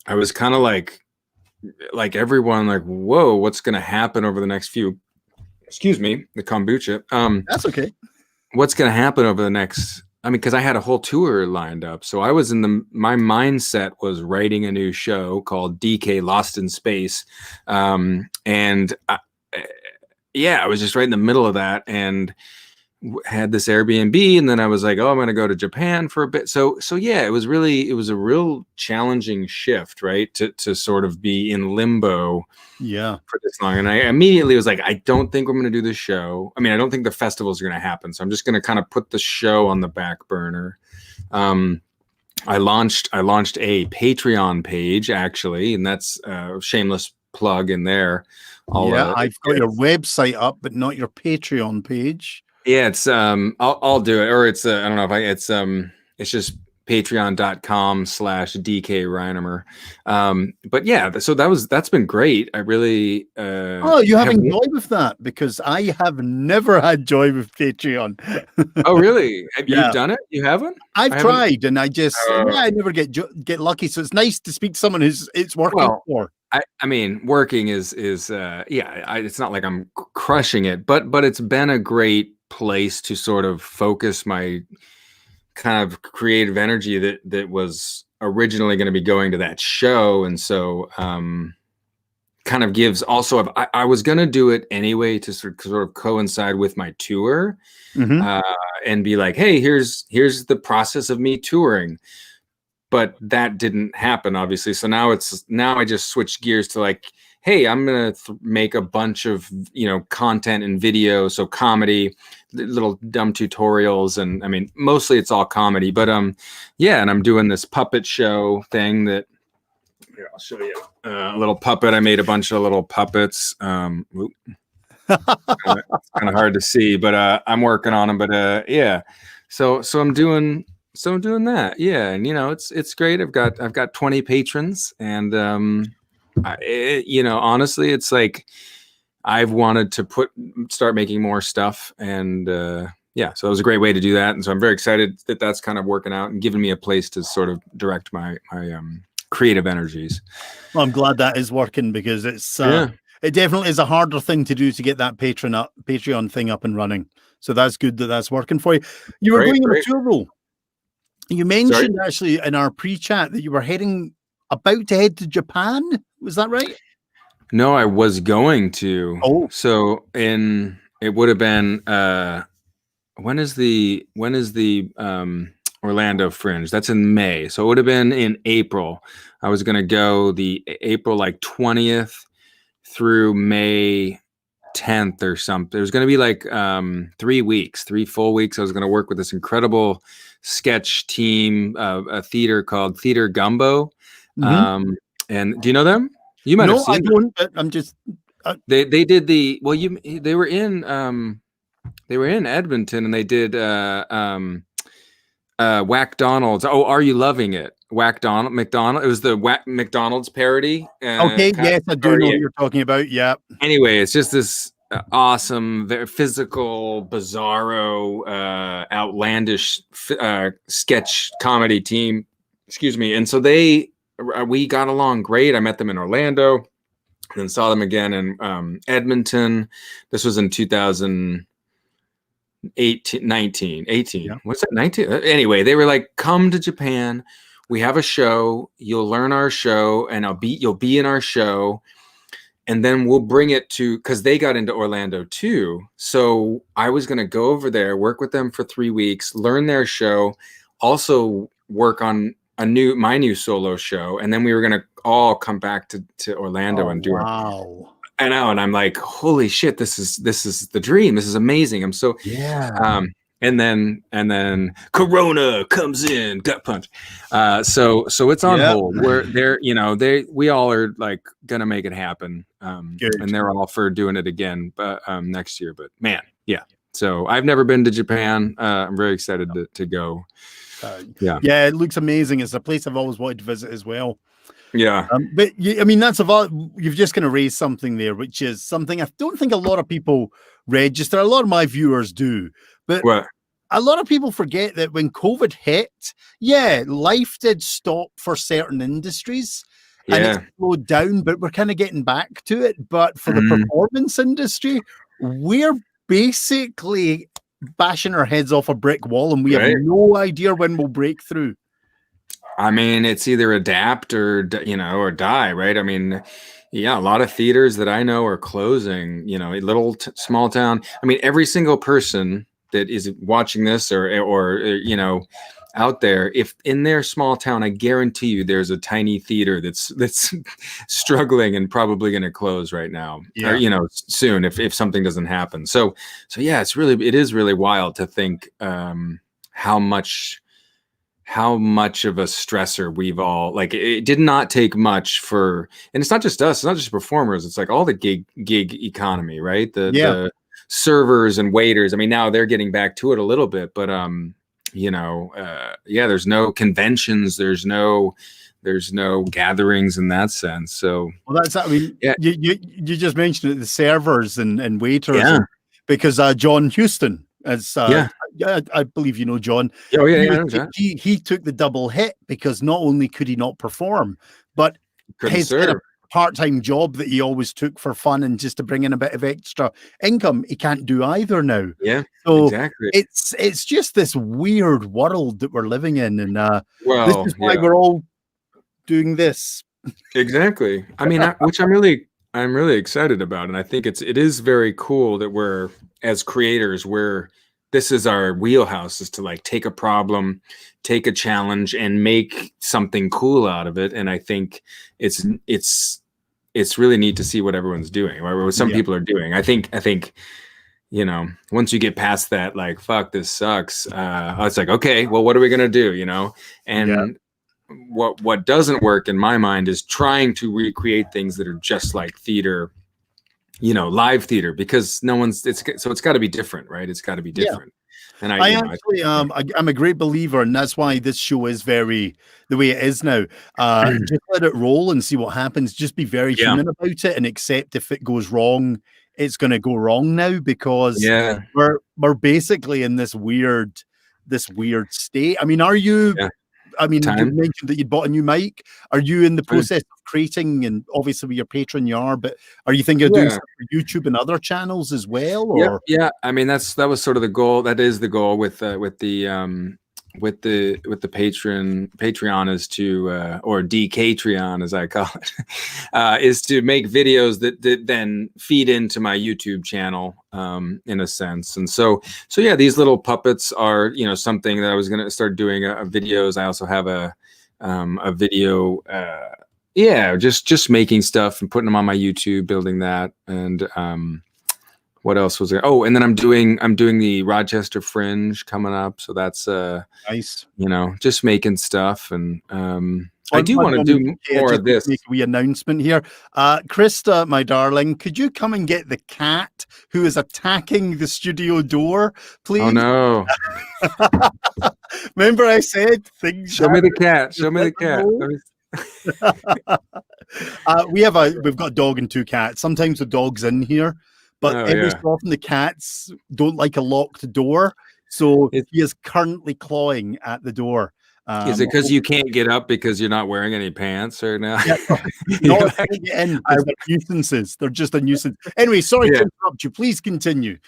was kind of like everyone, like, whoa, what's going to happen over the next few? Excuse me, the kombucha. That's okay. What's going to happen over the next? I mean, because I had a whole tour lined up, so I was my mindset was writing a new show called DK Lost in Space, and I was just right in the middle of that, and had this Airbnb, and then I was like, oh, I'm going to go to Japan for a bit. So it was a real challenging shift, right? To sort of be in limbo for this long. And I immediately was like, I don't think we're going to do this show. I mean, I don't think the festivals are going to happen. So I'm just going to kind of put the show on the back burner. I launched a Patreon page actually, and that's a shameless plug in there. I've got your website up, but not your Patreon page. Yeah, it's I'll do it, or it's I don't know if it's just patreon.com/DK Reinemer. But so that's been great. I really you having joy with that, because I have never had joy with Patreon. Oh really? You've done it? You haven't? I've tried, and I just I never get lucky. So it's nice to speak to someone it's working for. I mean, working is it's not like I'm crushing it, but it's been a great place to sort of focus my kind of creative energy that was originally going to be going to that show. And so kind of gives also, I was going to do it anyway to sort of coincide with my tour, and be like, hey, here's the process of me touring. But that didn't happen, obviously. So now I just switched gears to like, hey, I'm going to make a bunch of, content and video. So comedy, little dumb tutorials. And I mean, mostly it's all comedy, but and I'm doing this puppet show thing that Here, I'll show you a little puppet. I made a bunch of little puppets. It's kind of hard to see, but I'm working on them. But yeah, so I'm doing that. Yeah, and it's great. I've got 20 patrons, and honestly, it's like I've wanted to start making more stuff, and yeah, so it was a great way to do that, and so I'm very excited that that's kind of working out and giving me a place to sort of direct my creative energies. Well, I'm glad that is working, because it's it definitely is a harder thing to do to get that Patreon thing up and running. So that's good that that's working for you. You were going on a tour role. You mentioned actually in our pre-chat that you were about to head to Japan. Was that right? No, I was going to. Oh, so it would have been when is the Orlando Fringe? That's in May. So it would have been in April. I was going to go the April 20th through May 10th or something. It was going to be 3 weeks, 3 full weeks. I was going to work with this incredible sketch team, a theater called Theater Gumbo. mm-hmm. And do you know them? You might have seen them. Don't, but I'm just they did they were in Edmonton, and they did Whack Donald's. Oh, Are You Loving It? McDonald. It was the Whack McDonald's parody. Okay, yes, I do know what you're talking about. Yeah. Anyway, it's just this awesome, very physical, bizarro, outlandish sketch comedy team. Excuse me. And so we got along great. I met them in Orlando, and then saw them again in Edmonton. This was in 2018. Yeah. What's that? 19? Anyway, they were like, come to Japan. We have a show. You'll learn our show, and you'll be in our show. And then we'll bring it to, because they got into Orlando too. So I was going to go over there, work with them for 3 weeks, learn their show, also work on my new solo show. And then we were going to all come back to Orlando and do it. Wow. I know. And I'm like, holy shit, this is the dream. This is amazing. I'm so, yeah. And then Corona comes in, gut punch. So it's on hold. We all are like gonna make it happen. And they're all for doing it again, but next year. But man, yeah. So I've never been to Japan. I'm very excited to go. Yeah, it looks amazing. It's a place I've always wanted to visit as well. Yeah, but that's you've just kind of raised something there, which is something I don't think a lot of people register. A lot of my viewers do, but a lot of people forget that when COVID hit, life did stop for certain industries, and it slowed down. But we're kind of getting back to it. But for the performance industry, we're basically bashing our heads off a brick wall, and we have no idea when we'll break through. I mean, it's either adapt or die, right? I mean, a lot of theaters that I know are closing, a little small town. I mean, every single person that is watching this or out there, if in their small town, I guarantee you there's a tiny theater that's struggling and probably going to close right now, or, soon if something doesn't happen. So yeah, it is really wild to think how much of a stressor we've all, like, it did not take much and it's not just us, it's not just performers, it's like all the gig economy, right? The servers and waiters. I mean, now they're getting back to it a little bit, but there's no conventions, there's no gatherings in that sense. So you just mentioned it, the servers and waiters, because John Huston, as I believe you know John. Oh yeah, he took the double hit because not only could he not perform, but his kind of part-time job that he always took for fun and just to bring in a bit of extra income, he can't do either now. Yeah, so exactly. It's just this weird world that we're living in, and this is why we're all doing this. Exactly. I mean, which I'm really excited about, and I think it is very cool that we're, as creators, this is our wheelhouse, is to like take a problem, take a challenge, and make something cool out of it. And I think it's really neat to see what everyone's doing, or what some people are doing. I think once you get past that, like, fuck, this sucks, it's like, okay, well, what are we gonna do? And what doesn't work in my mind is trying to recreate things that are just like theater, live theater, because it's got to be different, right? It's got to be different. And I'm a great believer, and that's why this show is very the way it is now. Just let it roll and see what happens. Just be very human about it and accept if it goes wrong, it's going to go wrong now, because we're basically in this weird state. I mean, are you? Yeah. I mean, you mentioned that you bought a new mic. Are you in the process of creating, and obviously with your Patreon you are, but are you thinking of doing stuff for YouTube and other channels as well? Or yeah. I mean, that was sort of the goal. That is the goal with the Patreon is to or DK as I call it, is to make videos that then feed into my YouTube channel, in a sense. And so yeah, these little puppets are something that I was gonna start doing videos. I also have a video, just making stuff and putting them on my YouTube, building that. And what else was there? Oh, and then I'm doing the Rochester Fringe coming up. So that's nice. Just making stuff. And I do want to do more of this. Make a wee announcement here. Krista, my darling, could you come and get the cat who is attacking the studio door, please? Oh no. Remember I said things. Show me the cat. Show me the cat. We've got a dog and two cats. Sometimes the dog's in here, but every so often the cats don't like a locked door, so he is currently clawing at the door. Is it because you can't get up because you're not wearing any pants right now? Yeah, no, they're nuisances. They're just a nuisance. Anyway, sorry to interrupt you. Please continue.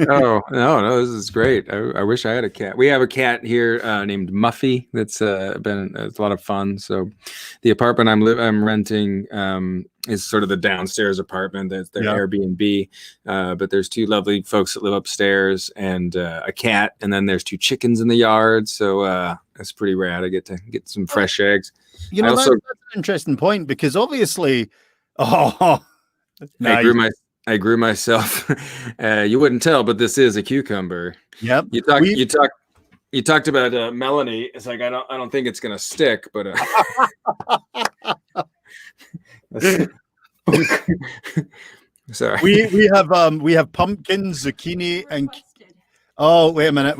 Oh no, this is great. I wish I had a cat. We have a cat here named Muffy. That's been a lot of fun. So the apartment I'm renting is sort of the downstairs apartment. That's their Airbnb. But there's two lovely folks that live upstairs and a cat, and then there's two chickens in the yard. So that's pretty rad. I get to get some fresh eggs. That's an interesting point, because obviously, nice. I grew myself. You wouldn't tell, but this is a cucumber. Yep. You talked about Melanie. It's like I don't think it's gonna stick, but sorry. We have pumpkins, zucchini, and oh, wait a minute.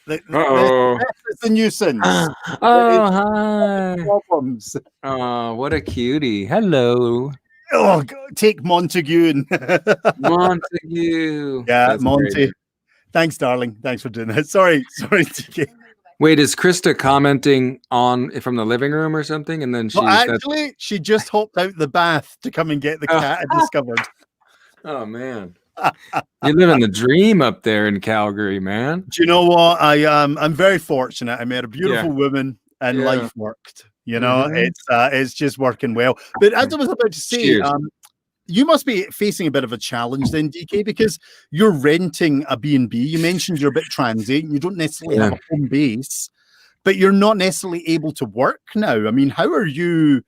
It's a nuisance. Hi. Problems. Oh, what a cutie. Hello. Oh, take Montague. Montague. Yeah, that's Monty. great. Thanks, darling. Thanks for doing that. Sorry, DK. Wait, is Krista commenting from the living room or something? And then she just hopped out the bath to come and get the cat I discovered. Oh man. You live in the dream up there in Calgary, man. Do you know what? I'm very fortunate. I met a beautiful woman and life worked. It's just working well. But as I was about to say, you must be facing a bit of a challenge then, DK, because you're renting a B&B. You mentioned you're a bit transient. You don't necessarily have a home base, but you're not necessarily able to work now. I mean, how are you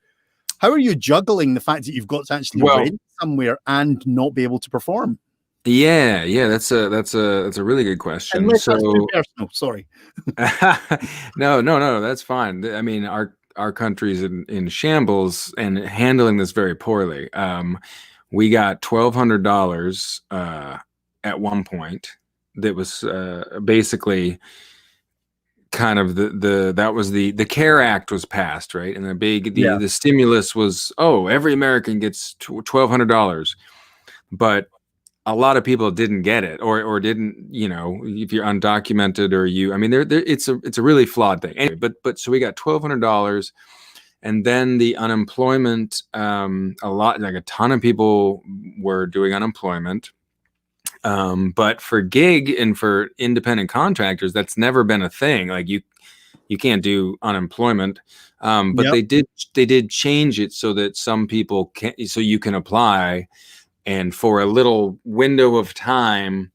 juggling the fact that you've got to actually rent somewhere and not be able to perform? Yeah, that's a really good question. Unless that's too personal, sorry. No, that's fine. I mean, our country's in shambles and handling this very poorly. We got $1,200 at one point. That was basically kind of the CARE Act was passed, right? And the stimulus was, every American gets $1,200, but a lot of people didn't get it or didn't, if you're undocumented it's a really flawed thing. Anyway, but so we got $1,200, and then the unemployment, a ton of people were doing unemployment. But for gig and for independent contractors, that's never been a thing. Like you can't do unemployment. But they did change it so that some people so you can apply. And for a little window of time,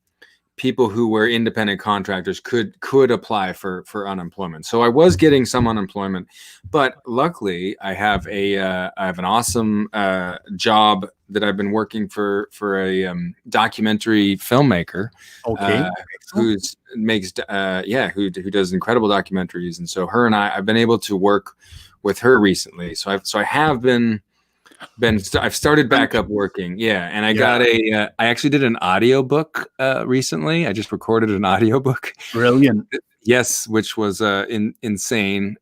people who were independent contractors could apply for unemployment. So I was getting some unemployment, but luckily I have an awesome job that I've been working for a documentary filmmaker. Okay. Who does incredible documentaries, and so her and I've been able to work with her recently. So I have I've started back up working. Yeah. And I got I actually did an audiobook recently. I just recorded an audiobook. Brilliant. Yes, which was insane.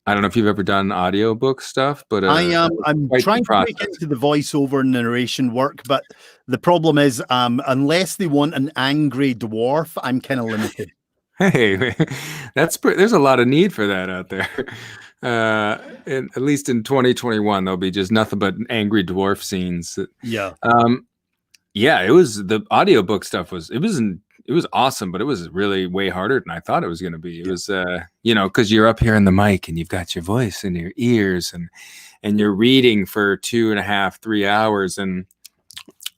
I don't know if you've ever done audiobook stuff, but I'm trying to break into the voiceover narration work, but the problem is unless they want an angry dwarf, I'm kind of limited. Hey, there's a lot of need for that out there. At least in 2021, there'll be just nothing but angry dwarf scenes. Yeah. It was the audiobook stuff it was awesome, but it was really way harder than I thought it was going to be. It was, because you're up here in the mic and you've got your voice in your ears and you're reading for 2.5, 3 hours, and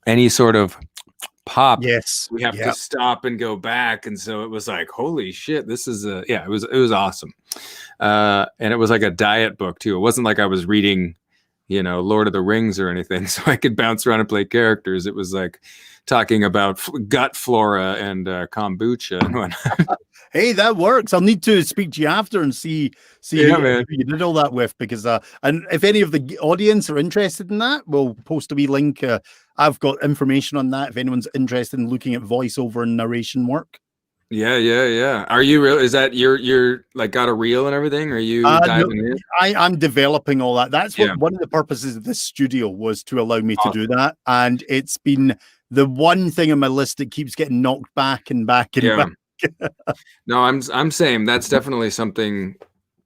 any sort of pop, we have to stop and go back. And so it was like, holy shit, this is it was awesome. And it was like a diet book too. It wasn't like I was reading, Lord of the Rings or anything, so I could bounce around and play characters. It was like talking about gut flora and kombucha and whatnot. Hey, that works. I'll need to speak to you after and see who you did all that with, because and if any of the audience are interested in that, we'll post a wee link. I've got information on that if anyone's interested in looking at voiceover and narration work. Yeah. Are you real? Is that you're like got a reel and everything? Or are you diving in? I'm developing all that. That's what one of the purposes of this studio was, to allow me to do that. And it's been the one thing on my list that keeps getting knocked back and back and back. No, I'm saying that's definitely something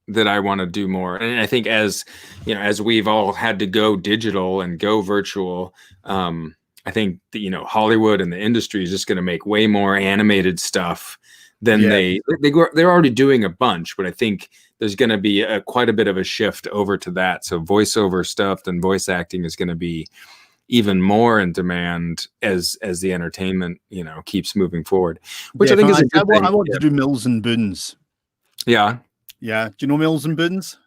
that I want to do more. And I think as we've all had to go digital and go virtual, I think that, Hollywood and the industry is just going to make way more animated stuff than they're already doing a bunch, but I think there's going to be quite a bit of a shift over to that. So voiceover stuff and voice acting is going to be even more in demand as the entertainment, keeps moving forward, which I think is a good thing. I want to do Mills and Boons. Yeah. Do you know Mills and Boons?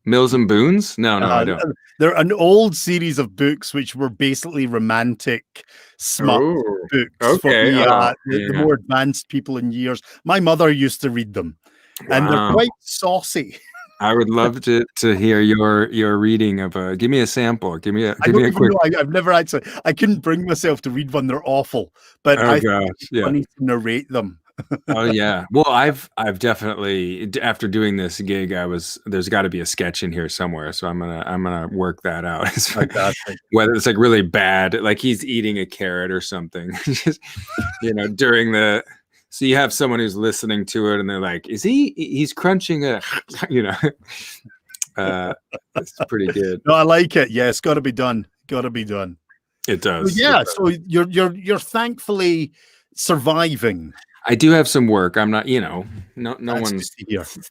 Mills and Boons? No, I don't. They're an old series of books which were basically romantic smut books for the more advanced people in years. My mother used to read them, and they're quite saucy. I would love to hear your reading of give me a sample. Give me a quick. I've never actually. I couldn't bring myself to read one. They're awful, but I think it's funny to narrate them. Oh yeah. Well, I've definitely, after doing this gig, there's got to be a sketch in here somewhere, so I'm gonna work that out. Whether it's like really bad, like he's eating a carrot or something, just, during the. So you have someone who's listening to it and they're like, he's crunching a, it's pretty good. No, I like it. Yeah, it's got to be done. It does. So you're thankfully surviving. I do have some work. I'm not, no one's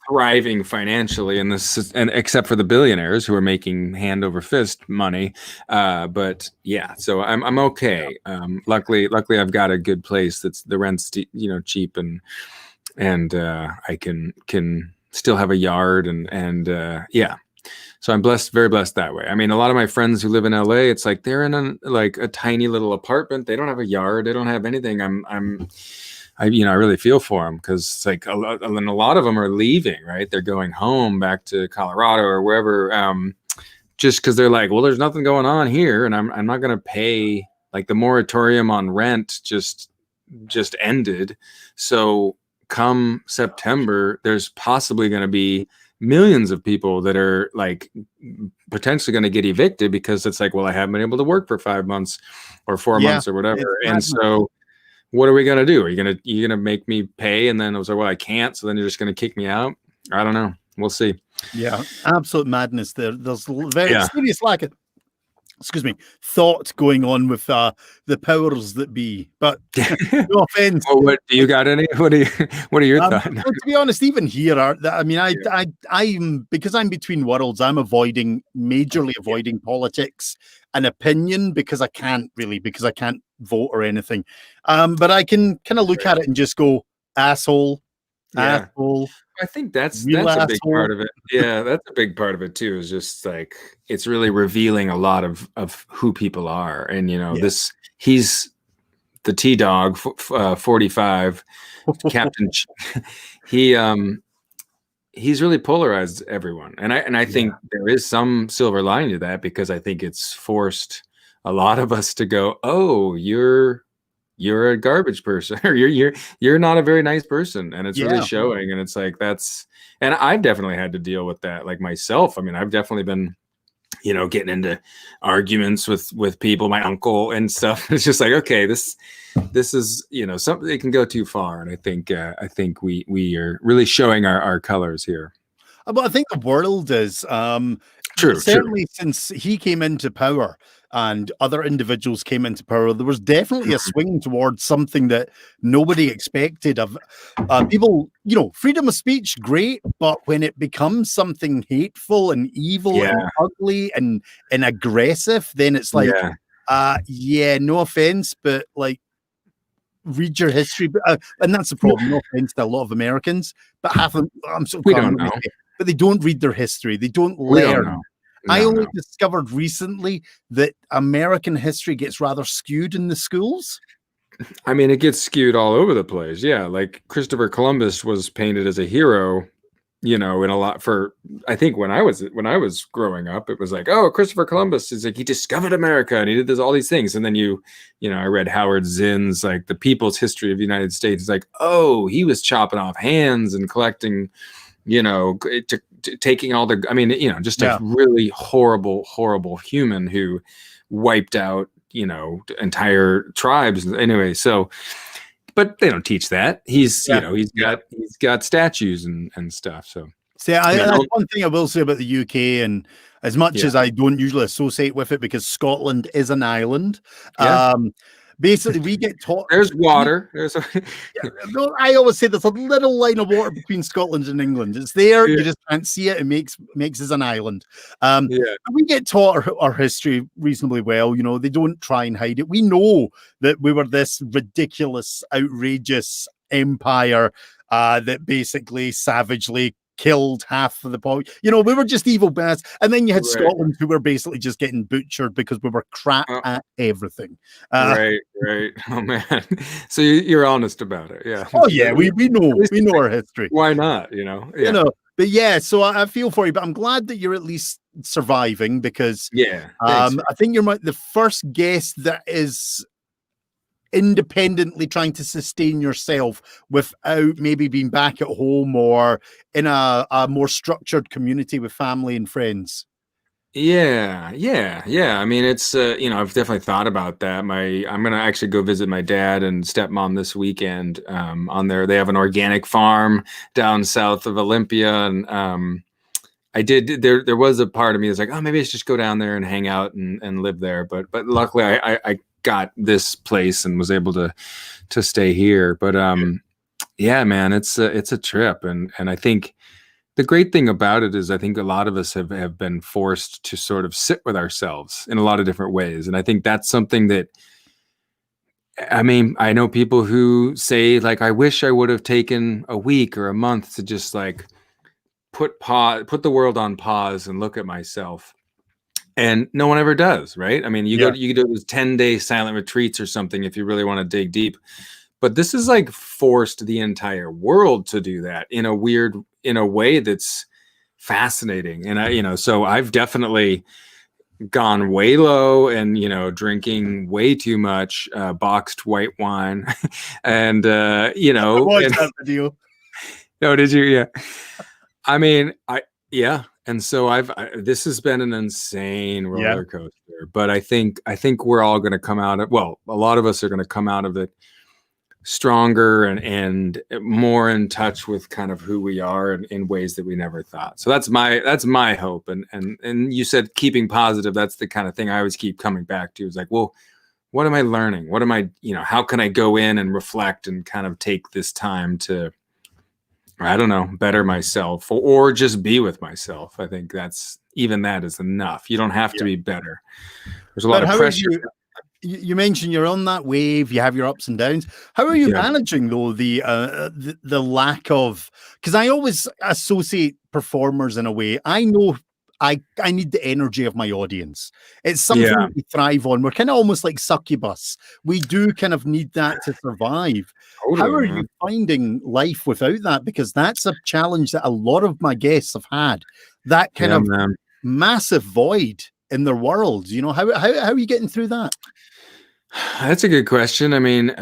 thriving financially in this, and except for the billionaires who are making hand over fist money. But yeah, so I'm okay. Luckily I've got a good place that's the rent's cheap, and I can still have a yard and So I'm very blessed that way. I mean, a lot of my friends who live in LA, it's like they're in a tiny little apartment. They don't have a yard. They don't have anything. I really feel for them, because it's like a lot of them are leaving, right? They're going home back to Colorado or wherever, just because they're like, well, there's nothing going on here, and I'm not going to pay. Like the moratorium on rent just ended, so come September, there's possibly going to be millions of people that are like potentially going to get evicted, because it's like, well, I haven't been able to work for 5 months or 4 months or whatever, and so. What are we gonna do? Are you gonna make me pay? And then I was like, well, I can't. So then you're just gonna kick me out? I don't know. We'll see. Yeah, absolute madness. There's very serious excuse me, thought going on with the powers that be. But no offense. Well, what do you got? Any? What are your thoughts? Well, to be honest, even here, I'm because I'm between worlds. I'm majorly avoiding politics and opinion because I can't vote or anything. But I can kind of look at it and just go, asshole, asshole. I think that's real a big asshole. part of it. Yeah, that's a big part of it too. Is just like it's really revealing a lot of who people are, and he's the T-Dog, 45, Captain. He's really polarized everyone, and I think there is some silver lining to that because I think it's forced a lot of us to go, oh, you're a garbage person, or you're not a very nice person, and it's really showing. And it's like and I've definitely had to deal with that, like myself. I mean, I've definitely been, getting into arguments with people, my uncle and stuff. It's just like, okay, this is, something that can go too far. And I think we are really showing our colors here. But I think the world is certainly since he came into power and other individuals came into power, there was definitely a swing towards something that nobody expected of people. Freedom of speech, great, but when it becomes something hateful and evil and ugly and aggressive, then it's like, no offense, but like, read your history. And that's the problem. No offense to a lot of Americans, but half of them, we don't know. But they don't read their history. They don't learn. I only discovered recently that American history gets rather skewed in the schools. I mean, it gets skewed all over the place. Yeah, like Christopher Columbus was painted as a hero, in a lot I think when I was growing up, it was like, oh, Christopher Columbus is like, he discovered America and he did all these things. And then I read Howard Zinn's, like, The People's History of the United States. It's like, oh, he was chopping off hands and collecting, taking all the, just a really horrible, horrible human who wiped out, entire tribes. Anyway, so, but they don't teach that. He's got statues and stuff. So that's one thing I will say about the UK, and as much as I don't usually associate with it because Scotland is an island. Basically, we get taught. There's water. I always say there's a little line of water between Scotland and England. It's there. You just can't see it. It makes us an island. We get taught our history reasonably well. They don't try and hide it. We know that we were this ridiculous, outrageous empire that basically savagely killed half of the point. We were just evil bastards. And then you had Scotland, who were basically just getting butchered because we were crap at everything. Right. Oh man. So you're honest about it. Yeah. Oh yeah. We know our history. Why not? But so I feel for you, but I'm glad that you're at least surviving because I think you're the first guest that is independently trying to sustain yourself without maybe being back at home or in a more structured community with family and friends. Yeah. I mean, it's I've definitely thought about that. I'm gonna actually go visit my dad and stepmom this weekend. They have an organic farm down south of Olympia, and there was a part of me that's like, oh, maybe I should just go down there and hang out and live there. But luckily I got this place and was able to stay here. But man, it's a trip, and I think the great thing about it is I think a lot of us have been forced to sort of sit with ourselves in a lot of different ways, and I think that's something that, I mean, I know people who say, like, I wish I would have taken a week or a month to just like put the world on pause and look at myself. And no one ever does, right? I mean, you can do those 10-day silent retreats or something if you really want to dig deep. But this is like forced the entire world to do that in a way that's fascinating. And so I've definitely gone way low and, drinking way too much boxed white wine. And, I watched that video. No, did you? Yeah. I mean, and so this has been an insane roller coaster, but I think we're all going to come out of, a lot of us are going to come out of it stronger and more in touch with kind of who we are in ways that we never thought. So that's my hope. And you said keeping positive. That's the kind of thing I always keep coming back to. Is like, well, what am I learning? What am I, how can I go in and reflect and kind of take this time to, I don't know, better myself or just be with myself. I think that is enough. You don't have to be better. There's a lot of pressure. You mentioned you're on that wave. You have your ups and downs. How are you managing though the lack of? Because I always associate performers in a way. I know I need the energy of my audience. It's something that we thrive on. We're kind of almost like succubus. We do kind of need that to survive. Totally, how are you finding life without that? Because that's a challenge that a lot of my guests have had. That kind of massive void in their world. How are you getting through that? That's a good question. I mean,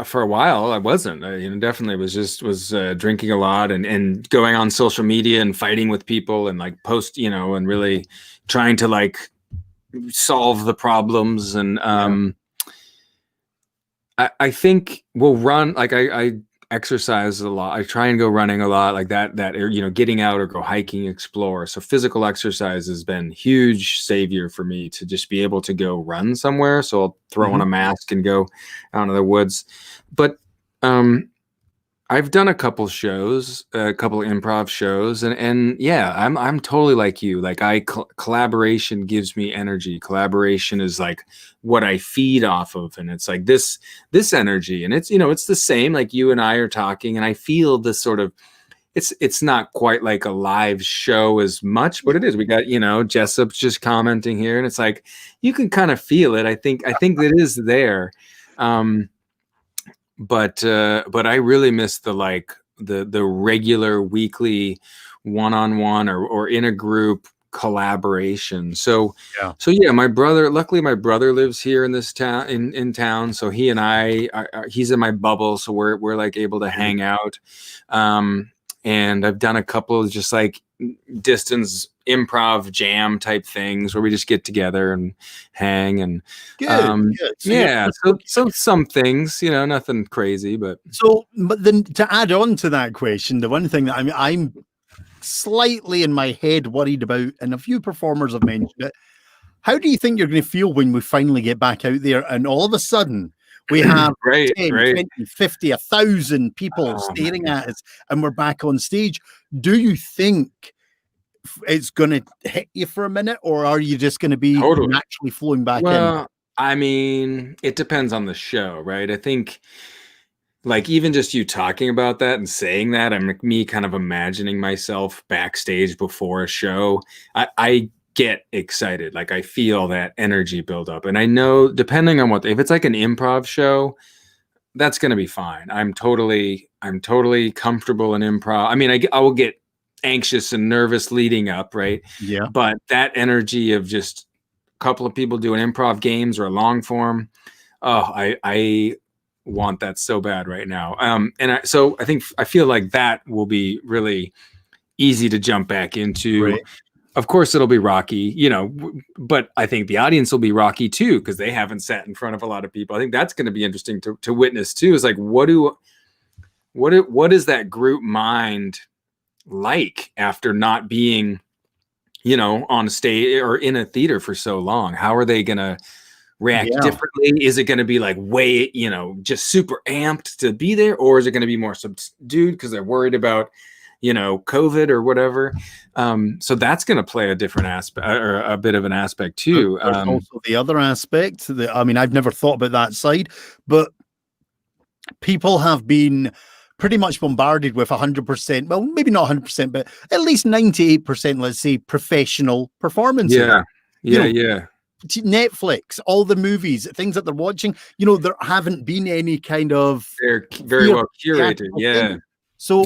for a while I wasn't. I definitely was drinking a lot and going on social media and fighting with people and like post, and really trying to like solve the problems. And I think we'll run. Like I exercise a lot. I try and go running a lot, like that, getting out or go hiking, explore. So physical exercise has been huge savior for me to just be able to go run somewhere. So I'll throw on a mask and go out into the woods. But I've done a couple shows, a couple improv shows, and yeah, I'm totally like you. Like collaboration gives me energy. Collaboration is like what I feed off of, and it's like this energy, and it's it's the same. Like you and I are talking, and I feel this sort of. It's not quite like a live show as much, but it is. We got Jessup's just commenting here, and it's like you can kind of feel it. I think it is there. But I really miss the regular weekly one-on-one or in a group collaboration. So luckily my brother lives here in this town in town. So he and I he's in my bubble. So we're like able to hang out. And I've done a couple of just like distance improv jam type things where we just get together and hang and good. So some things, nothing crazy, but then to add on to that question, the one thing that I'm slightly in my head worried about, and a few performers have mentioned it, how do you think you're going to feel when we finally get back out there and all of a sudden we have 10, 20, 50, 1,000 people staring at us and we're back on stage? Do you think it's going to hit you for a minute, or are you just going to be naturally flowing back in? I mean, it depends on the show, right? I think like even just you talking about that and saying that, I'm me kind of imagining myself backstage before a show. I get excited. Like I feel that energy build up. And I know depending on if it's like an improv show, that's going to be fine. I'm totally comfortable in improv. I mean, I will get anxious and nervous leading up. Right. Yeah. But that energy of just a couple of people doing improv games or a long form. Oh, I want that so bad right now. So I feel like that will be really easy to jump back into. Right. Of course, it'll be rocky, but I think the audience will be rocky too, because they haven't sat in front of a lot of people. I think that's going to be interesting to witness too. Is like, what is that group mind like after not being, on stage or in a theater for so long? How are they going to react differently? Is it going to be like way, just super amped to be there, or is it going to be more subdued because they're worried about COVID or whatever? So that's going to play a different aspect or a bit of an aspect too. Also the other aspect that, I've never thought about that side, but people have been pretty much bombarded with 100%, well, maybe not 100%, but at least 98%, let's say, professional performances. Yeah. Netflix, all the movies, things that they're watching, there haven't been any kind of... They're very well curated, thing. So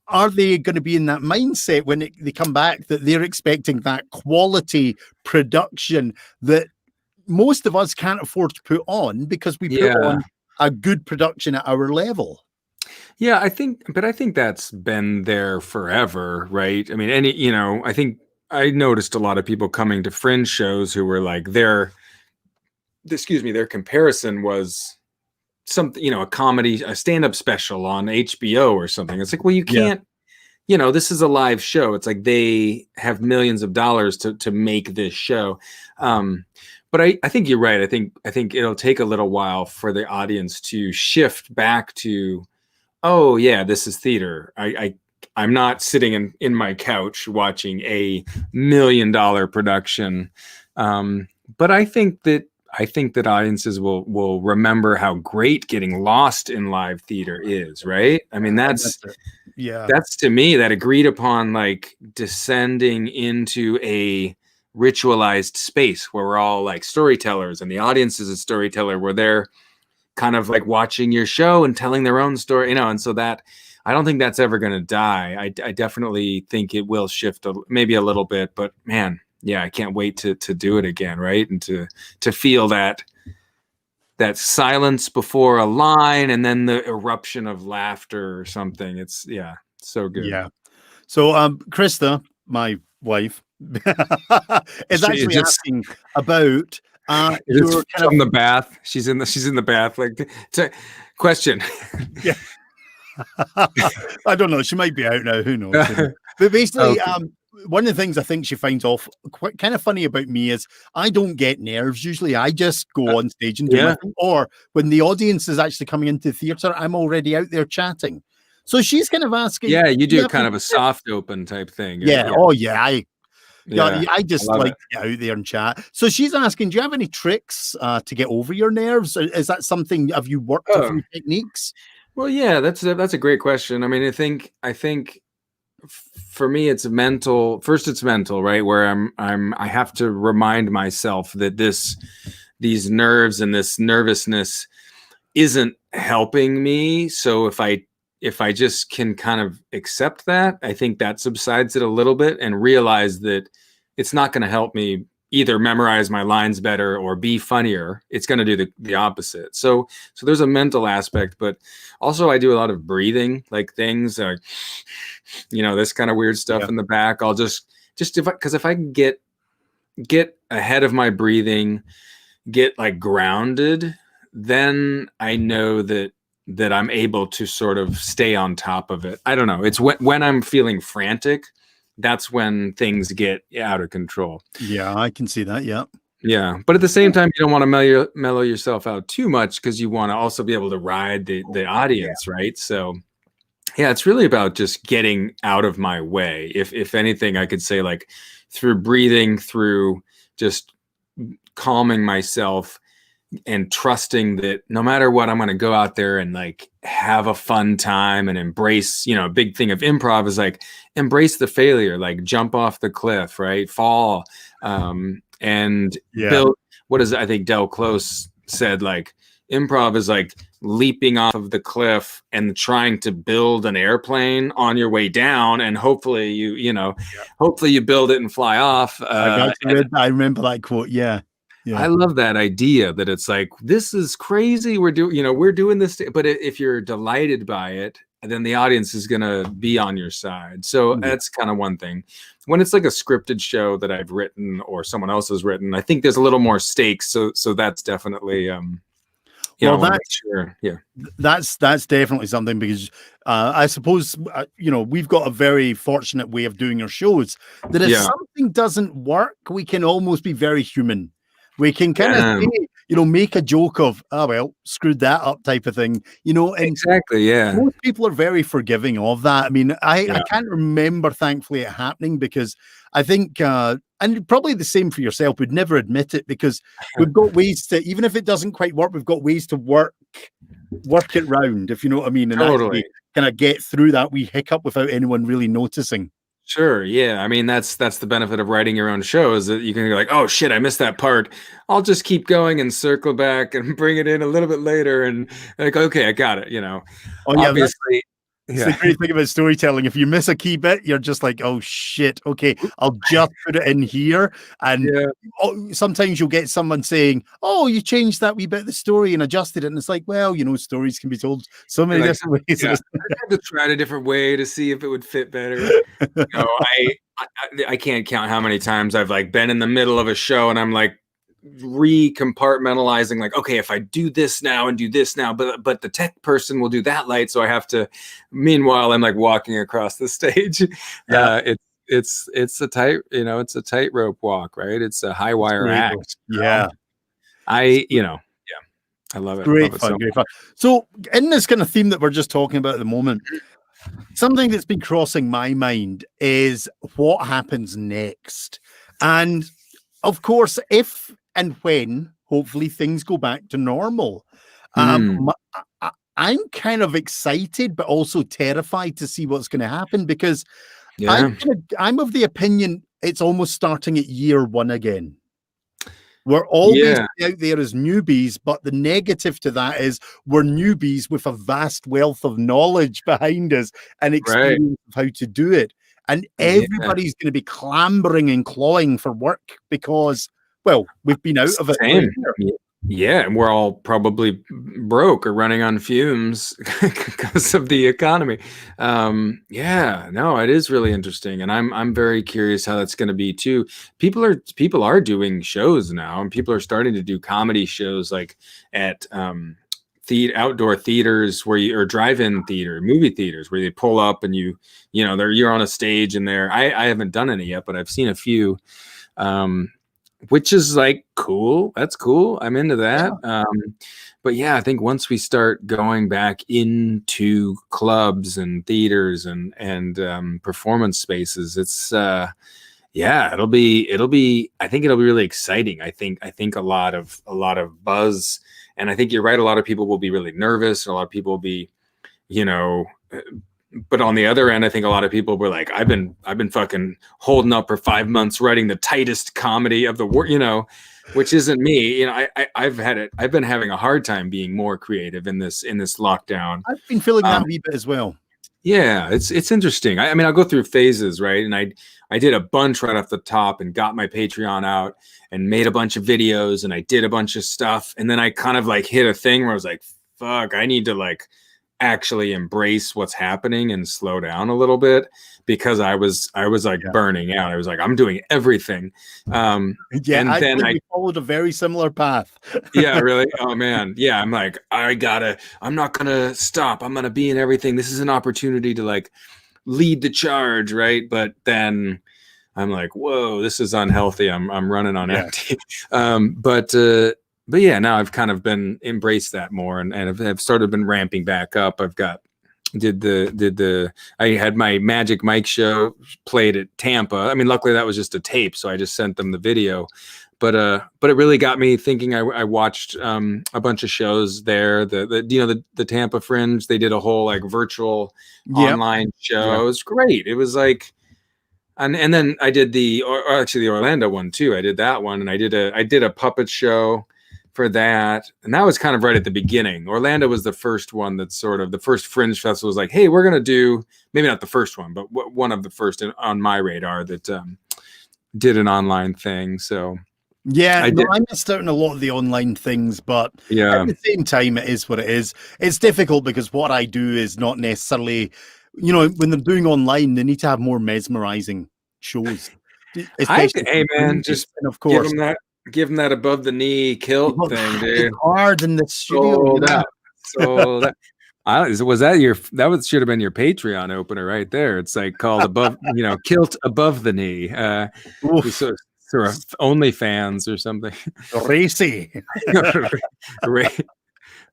are they going to be in that mindset when they come back that they're expecting that quality production that most of us can't afford to put on because we put on a good production at our level? Yeah, I think that's been there forever, right? I mean, I think I noticed a lot of people coming to fringe shows who were like their comparison was something, a comedy, a stand-up special on HBO or something. It's like, well, you can't, this is a live show. It's like they have millions of dollars to make this show. But I think you're right. I think it'll take a little while for the audience to shift back to, oh yeah, this is theater. I'm not sitting in my couch watching a $1 million production. But I think that audiences will remember how great getting lost in live theater is, right? I mean, that's to me that agreed upon, like, descending into a ritualized space where we're all like storytellers and the audience is a storyteller, where they're kind of like watching your show and telling their own story, and so that I don't think that's ever going to die. I definitely think it will shift maybe a little bit, but man, yeah, I can't wait to do it again, right? And to feel that silence before a line and then the eruption of laughter or something. It's so good. Yeah. So Krista, my wife, is actually asking about your kind from the bath. She's in the bath. Like, question. Yeah. I don't know. She might be out now. Who knows? But basically, okay. One of the things I think she finds quite kind of funny about me is I don't get nerves. Usually I just go on stage and do my thing. Or when the audience is actually coming into the theater, I'm already out there chatting. So she's kind of asking. Yeah, you do kind of a soft open type thing. Yeah. Oh, yeah. I just like to get out there and chat. So she's asking, do you have any tricks to get over your nerves? Is that something, have you worked a few techniques? Well, yeah, that's a great question. I mean, I think for me, it's mental. First, it's mental, right? Where I have to remind myself that these nerves and this nervousness isn't helping me. So if I just can kind of accept that, I think that subsides it a little bit and realize that it's not going to help me either memorize my lines better or be funnier. It's going to do the opposite. So there's a mental aspect, but also I do a lot of breathing, like things like, this kind of weird stuff in the back. I'll just if I can get ahead of my breathing, get like grounded, then I know that I'm able to sort of stay on top of it. I don't know. It's when I'm feeling frantic, that's when things get out of control. Yeah, I can see that. Yeah. Yeah. But at the same time, you don't want to mellow yourself out too much because you want to also be able to ride the audience, right? So yeah, it's really about just getting out of my way. If anything, I could say, like, through breathing, through just calming myself and trusting that no matter what, I'm going to go out there and like have a fun time and embrace, a big thing of improv is like embrace the failure, like jump off the cliff, right? Fall, and build. What is it? I think Del Close said, like, improv is like leaping off of the cliff and trying to build an airplane on your way down. And hopefully hopefully you build it and fly off. I remember that quote. Yeah. Yeah. I love that idea that it's like, this is crazy. We're doing this, but if you're delighted by it, then the audience is going to be on your side. So that's kind of one thing. When it's like a scripted show that I've written or someone else has written, I think there's a little more stakes. So that's definitely, that's definitely something, because I suppose, we've got a very fortunate way of doing our shows that if something doesn't work, we can almost be very human. We can kind of, make a joke of, oh, well, screwed that up type of thing, and exactly. Yeah. Most people are very forgiving of that. I mean, I can't remember, thankfully, it happening, because I think, and probably the same for yourself, we'd never admit it, because we've got ways to, even if it doesn't quite work, we've got ways to work it round, if you know what I mean, and actually kind of get through that wee hiccup without anyone really noticing. Sure. Yeah. I mean, that's the benefit of writing your own show, is that you can go like, oh shit, I missed that part. I'll just keep going and circle back and bring it in a little bit later. And like, okay, I got it. Obviously. It's the great thing about storytelling. If you miss a key bit, you're just like, oh shit, okay, I'll just put it in here. And sometimes you'll get someone saying, oh, you changed that wee bit of the story and adjusted it. And it's like, well, stories can be told so many different ways. Yeah. I had to try it a different way to see if it would fit better. I can't count how many times I've like been in the middle of a show and I'm like, recompartmentalizing, like, okay, if I do this now and do this now, but the tech person will do that light, so I have to. Meanwhile, I'm like walking across the stage. It's a it's a tightrope walk, right? It's a high wire act. Yeah. I love it. Great Love it fun, so great fun. So in this kind of theme that we're just talking about at the moment, something that's been crossing my mind is what happens next. And of course, if and when hopefully things go back to normal, I'm kind of excited, but also terrified to see what's going to happen, because I'm of the opinion it's almost starting at year one again. We're all basically out there as newbies, but the negative to that is we're newbies with a vast wealth of knowledge behind us and experience of how to do it. And everybody's going to be clambering and clawing for work because, well, we've been out of it. Yeah, and we're all probably broke or running on fumes because of the economy. It is really interesting, and I'm very curious how that's going to be too. People are doing shows now, and people are starting to do comedy shows like at outdoor theaters or drive-in theater, movie theaters, where they pull up and you're on a stage in there. I haven't done any yet, but I've seen a few. Which is like cool. That's cool. I'm into that. Yeah. But yeah, I think once we start going back into clubs and theaters and performance spaces, it's it'll be. I think it'll be really exciting. I think a lot of buzz, and I think you're right. A lot of people will be really nervous, and a lot of people will be, But on the other end, I think a lot of people were like, I've been fucking holding up for 5 months, writing the tightest comedy of the world, which isn't me. I've been having a hard time being more creative in this lockdown. I've been feeling that a wee bit as well. Yeah, it's interesting. I mean, I'll go through phases, right? And I did a bunch right off the top and got my Patreon out and made a bunch of videos and I did a bunch of stuff. And then I kind of like hit a thing where I was like, fuck, I need to like actually embrace what's happening and slow down a little bit, because I was like burning out. I was like, I'm doing everything. And then I followed a very similar path. Yeah, really? Oh man. Yeah. I'm like, I'm not gonna stop. I'm gonna be in everything. This is an opportunity to like lead the charge. Right. But then I'm like, whoa, this is unhealthy. I'm running on empty. But yeah, now I've kind of been embraced that more and I've started been ramping back up. I had my Magic Mike show played at Tampa. I mean, luckily that was just a tape, so I just sent them the video. But it really got me thinking. I watched a bunch of shows there. The Tampa Fringe, they did a whole like virtual online show. Yeah. It was great. It was like, and then I did the Orlando one too. I did that one, and I did a puppet show for that, and that was kind of right at the beginning. Orlando was the first one that sort of the first Fringe Festival was like, hey, we're gonna do, maybe not the first one, but one of the first on my radar that did an online thing. So I missed out on a lot of the online things, but at the same time, it is what it is. It's difficult because what I do is not necessarily, when they're doing online, they need to have more mesmerizing shows. Hey man, just of course give them that above the knee kilt thing, dude. It's hard in the studio. Should have been your Patreon opener right there. It's like called above, kilt above the knee. Sort of OnlyFans or something. Racy.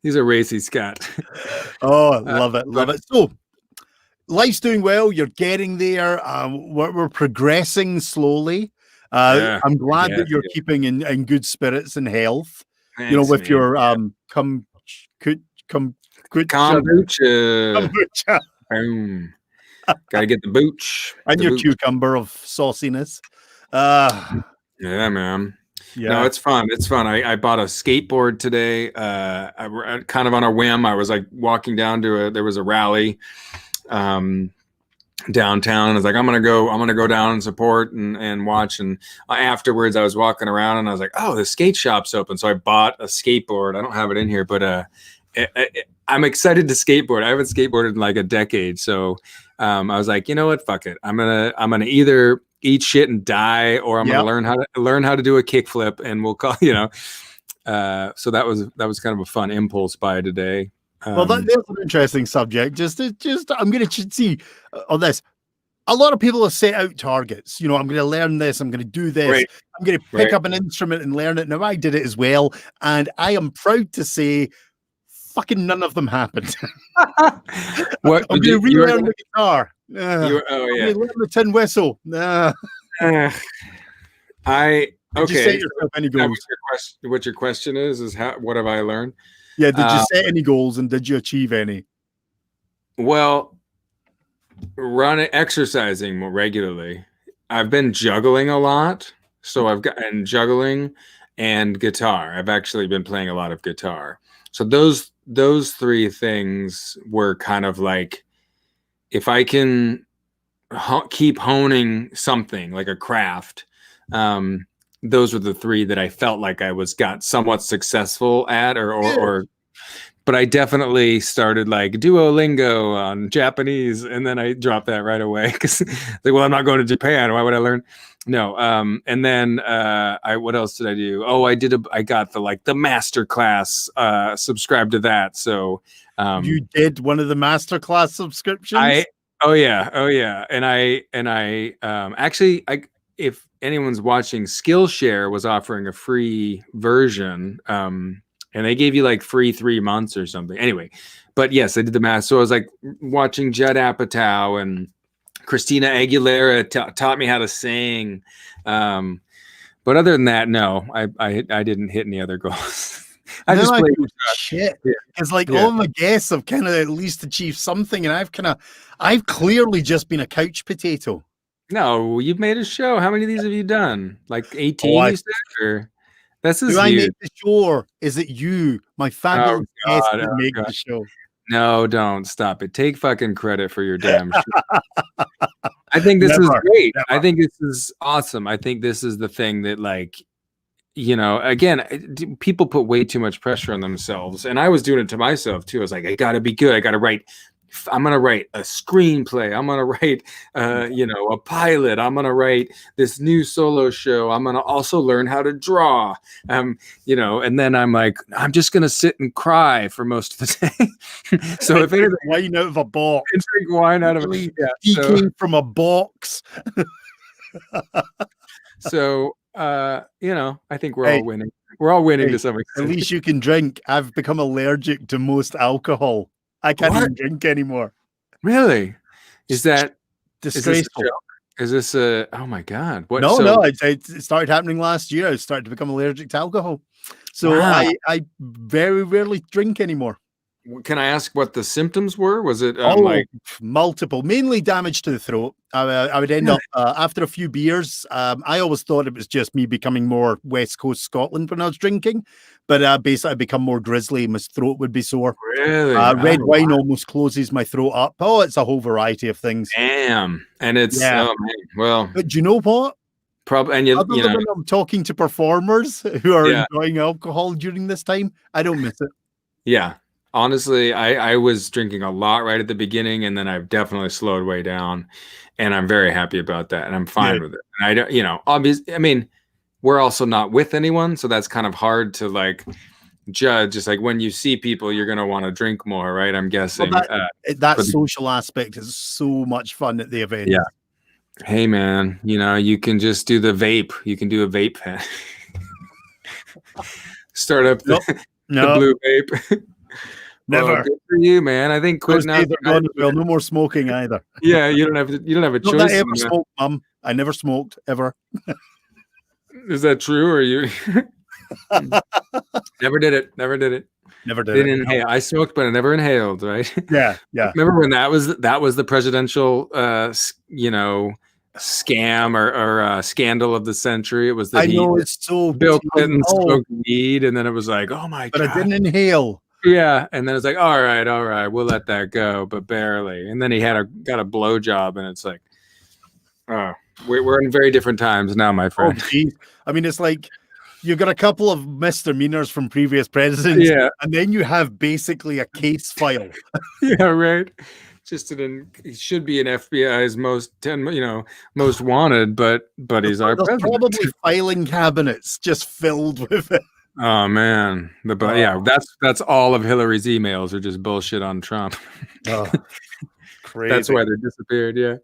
He's a racy Scott. Oh, love it. So life's doing well. You're getting there. We're progressing slowly. I'm glad that you're keeping in good spirits and health. Thanks, with your kombucha. Gotta get the booch and your cucumber of sauciness. Yeah, man. Yeah. No, it's fun. I bought a skateboard today. I kind of on a whim. I was like walking down there was a rally downtown. I was like, I'm gonna go down and support and watch. And afterwards I was walking around and I was like, oh, the skate shop's open. So I bought a skateboard. I don't have it in here, but I'm excited to skateboard. I haven't skateboarded in like a decade, so I was like, you know what, fuck it. I'm gonna either eat shit and die, or I'm gonna learn how to do a kickflip, and we'll call so that was kind of a fun impulse buy today. Well, there's an interesting subject. Just I'm going to see on this. A lot of people have set out targets. I'm going to learn this. I'm going to do this. Right. I'm going to pick up an instrument and learn it. Now, I did it as well, and I am proud to say, fucking none of them happened. What? I'm going to relearn the guitar. I'm going to learn the tin whistle. Okay. Did you set yourself any goals? What your question is what have I learned? Yeah, did you set any goals, and did you achieve any? Well, exercising more regularly. I've been juggling a lot, so and juggling and guitar. I've actually been playing a lot of guitar. So those three things were kind of like, if I can keep honing something like a craft, those were the three that I felt like I got somewhat successful at, but I definitely started like Duolingo on Japanese, and then I dropped that right away because well, I'm not going to Japan. Why would I learn? No. And then what else did I do? Oh, I got the master class, subscribed to that. So you did one of the master class subscriptions? Oh yeah. And I actually, if anyone's watching, Skillshare was offering a free version, and they gave you like free 3 months or something. Anyway, but yes, I did the math. So I was like watching Judd Apatow and Christina Aguilera taught me how to sing. But other than that, no, I didn't hit any other goals. I just played shit. It's like all my guests have kind of at least achieved something, and I've clearly just been a couch potato. No, you've made a show. How many of these have you done? Like 18? This is I make the show, or is it you, my fabulous guest, that make the show? No, don't stop it. Take fucking credit for your damn show. I think this is great. Never. I think this is awesome. I think this is the thing that, like, again, people put way too much pressure on themselves, and I was doing it to myself too. I was like, I gotta be good. I gotta write. I'm going to write a screenplay. I'm going to write, a pilot. I'm going to write this new solo show. I'm going to also learn how to draw, and then I'm like, I'm just going to sit and cry for most of the day. So if anything, wine out of a box, drink wine out of DK from a box. So, I think we're all winning. We're all winning to some extent. At least you can drink. I've become allergic to most alcohol. I can't even drink anymore. Really? Is that disgraceful? Is this a? Oh my God! What? No. It started happening last year. I started to become allergic to alcohol, so wow. I very rarely drink anymore. Can I ask what the symptoms were? Was it multiple, mainly damage to the throat? I would end up after a few beers. I always thought it was just me becoming more West Coast Scotland when I was drinking, but basically I become more grizzly. My throat would be sore. Really? Red wine almost closes my throat up. Oh, it's a whole variety of things. Damn, and it's well. But do you know what? Probably, and I'm talking to performers who are enjoying alcohol during this time. I don't miss it. Yeah. Honestly, I was drinking a lot right at the beginning, and then I've definitely slowed way down, and I'm very happy about that, and I'm fine with it. And I don't, obviously, I mean, we're also not with anyone, so that's kind of hard to like judge. It's like when you see people, you're going to want to drink more, right? I'm guessing. Well, that social aspect is so much fun at the event. Yeah. Hey, man, you can just do the vape. You can do a vape. Start up the blue vape. Never. Well, good for you, man. I think quitting out. Well, no more smoking either. Yeah, you don't have a choice. Not ever smoked, Mum. I never smoked ever. Is that true, or you? Never did it. Didn't inhale. I smoked, but I never inhaled. Right? Yeah. Remember when that was the presidential, scam or scandal of the century? It was that it's so Bill Clinton smoked weed, and then it was like, oh my God. But I didn't inhale. Yeah, and then it's like, all right, we'll let that go, but barely. And then he got a blowjob, and it's like, oh, we're in very different times now, my friend. Oh, geez. I mean, it's like you've got a couple of misdemeanors from previous presidents, Yeah. and then you have basically a case file. Yeah, right. Just he should be an FBI's most wanted, but he's our There's president. probably filing cabinets just filled with it. Oh man, yeah, that's all of Hillary's emails are just bullshit on Trump. Oh, crazy. That's why they disappeared. Yeah.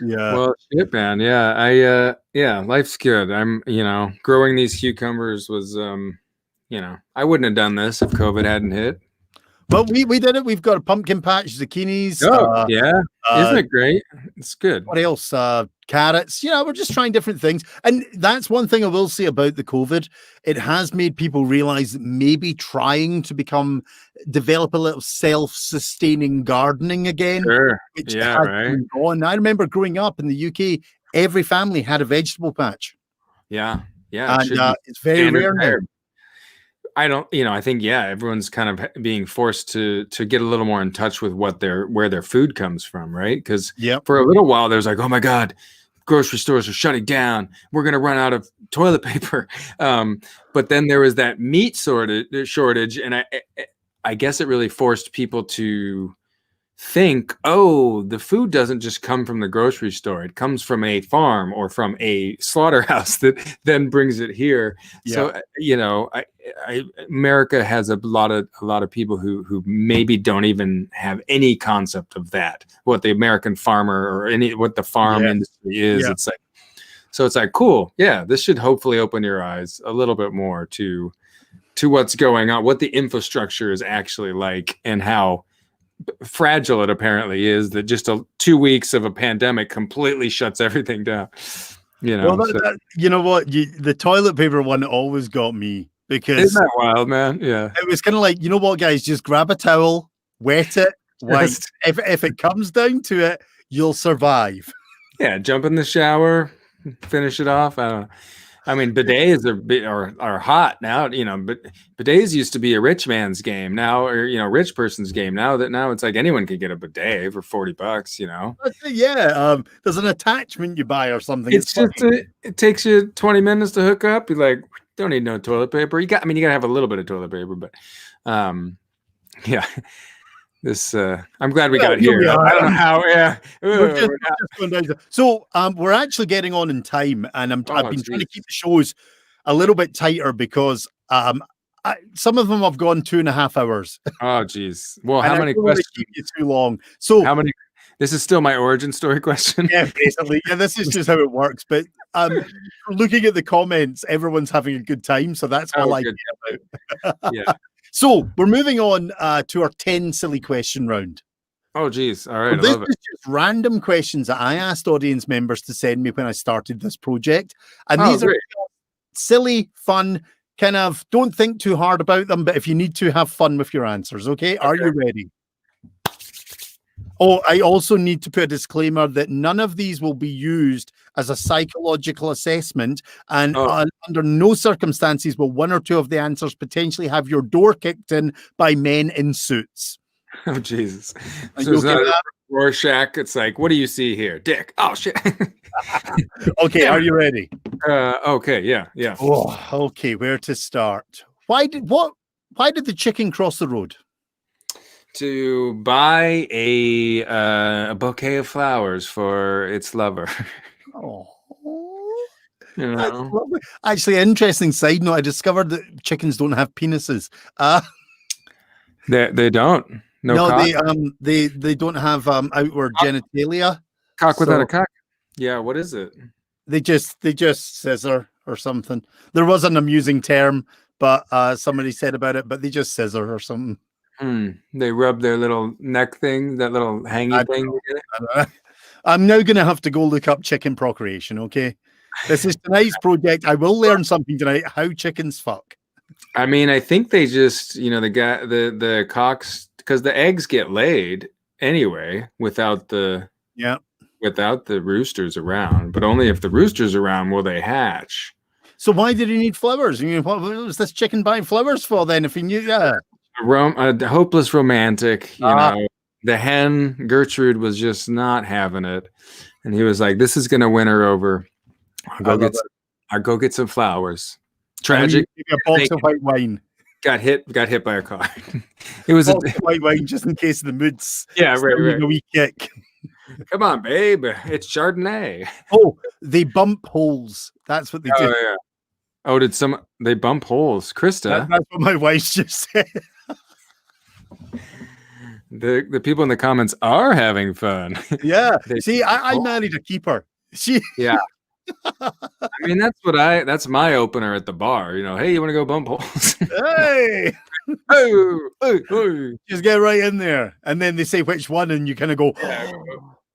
Yeah. Well, shit, man. Yeah, life's good. I'm, growing these cucumbers was, I wouldn't have done this if COVID hadn't hit. But we did it. We've got a pumpkin patch, zucchinis. Oh, yeah. Isn't it great? It's good. What else? Carrots. We're just trying different things. And that's one thing I will say about the COVID. It has made people realize that maybe trying to develop a little self-sustaining gardening again. Sure. Which Yeah, has right. been gone. I remember growing up in the UK, every family had a vegetable patch. Yeah. Yeah. And it's very rare now. I think, everyone's kind of being forced to get a little more in touch with where their food comes from, right? Because for a little while, there's like, oh my God, grocery stores are shutting down. We're going to run out of toilet paper. But then there was that meat shortage. And I guess it really forced people to think, oh, the food doesn't just come from the grocery store. It comes from a farm or from a slaughterhouse that then brings it here. Yeah. So, America has a lot of people who maybe don't even have any concept of that, what the American farmer or what the farm industry is. Yeah. It's like, cool. Yeah. This should hopefully open your eyes a little bit more to what's going on, what the infrastructure is actually like, and how fragile it apparently is, that just 2 weeks of a pandemic completely shuts everything down. Well, you know what? The toilet paper one always got me, because isn't that wild, man? Yeah, it was kind of like, you know what, guys, just grab a towel, wet it, wait. If it comes down to it, you'll survive. Yeah, jump in the shower, finish it off. I don't know. I mean, bidets are hot now. But bidets used to be a rich man's game now, or rich person's game. Now it's like anyone could get a bidet for $40. Yeah, there's an attachment you buy or something. It takes you 20 minutes to hook up. You're like, don't need no toilet paper. You gotta have a little bit of toilet paper, but yeah. This I'm glad we got here. I don't know how. Yeah. So we're actually getting on in time, and I've been trying to keep the shows a little bit tighter, because some of them have gone 2.5 hours. Oh geez. Well, how many questions? Keep you too long. So how many? This is still my origin story question. Yeah, basically. Yeah, this is just how it works. But looking at the comments, everyone's having a good time, so that's all I care about. Yeah. So we're moving on to our 10 silly question round. Oh, geez. All right. So this is just random questions that I asked audience members to send me when I started this project. And these are silly, fun, kind of, don't think too hard about them, but if you need to, have fun with your answers. Okay. Are you ready? Oh, I also need to put a disclaimer that none of these will be used as a psychological assessment, and under no circumstances will one or two of the answers potentially have your door kicked in by men in suits. Oh, Jesus. So it's not a Rorschach. It's like, what do you see here? Dick. Oh, shit. Okay, are you ready? Okay, yeah. Oh, okay, where to start? Why did the chicken cross the road? To buy a bouquet of flowers for its lover. Oh, actually, interesting side note. I discovered that chickens don't have penises. They don't. No, they don't have outward genitalia. Cock without a cock. Yeah, what is it? They just scissor or something. There was an amusing term, but somebody said about it. But they just scissor or something. They rub their little neck thing, that little hangy thing. I'm now going to have to go look up chicken procreation, okay? This is tonight's project. I will learn something tonight, how chickens fuck. I mean, I think they just, the cocks, because the eggs get laid anyway without the roosters around, but only if the rooster's around will they hatch. So why did he need flowers? I mean, what was this chicken buying flowers for then if he knew that? A hopeless romantic, you know. The hen Gertrude was just not having it, and he was like, "This is gonna win her over. I'll go get some flowers." tragic. Maybe a box of white wine. Got hit by a car. It was Box of white wine just in case the mood's right. a wee kick. Come on, babe. It's Chardonnay. Oh, they bump holes. That's what they do. Yeah. Oh, they bump holes? Krista. That's what my wife just said. The people in the comments are having fun. Yeah. See, I married a keeper. Yeah. I mean, that's my opener at the bar. You know, hey, you want to go bump holes? Hey. Oh. Just get right in there. And then they say which one, and you kind of go,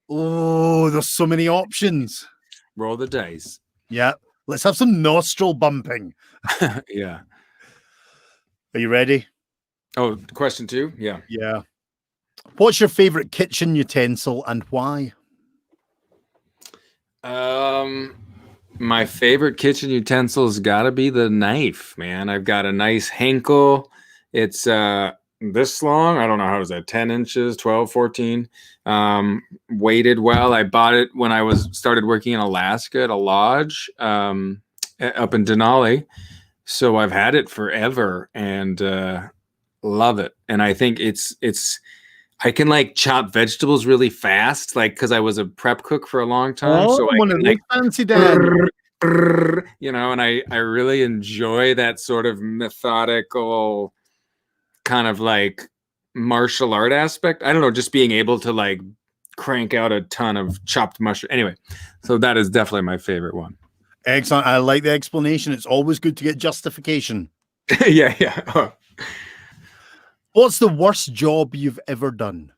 oh, there's so many options. Roll the dice. Yeah. Let's have some nostril bumping. Yeah. Are you ready? Oh, question 2? Yeah. Yeah. What's your favorite kitchen utensil and why? My favorite kitchen utensil's got to be the knife, man. I've got a nice Henkel. It's this long. I don't know, how is that? 10 inches, 12, 14. Weighted well. I bought it when I started working in Alaska at a lodge up in Denali. So I've had it forever and love it. And I think it's I can like chop vegetables really fast, like because I was a prep cook for a long time. Oh, so I one of those fancy days. You know, and I really enjoy that sort of methodical kind of like martial art aspect. I don't know, just being able to like crank out a ton of chopped mushroom. Anyway, so that is definitely my favorite one. Excellent. I like the explanation. It's always good to get justification. Yeah. What's the worst job you've ever done?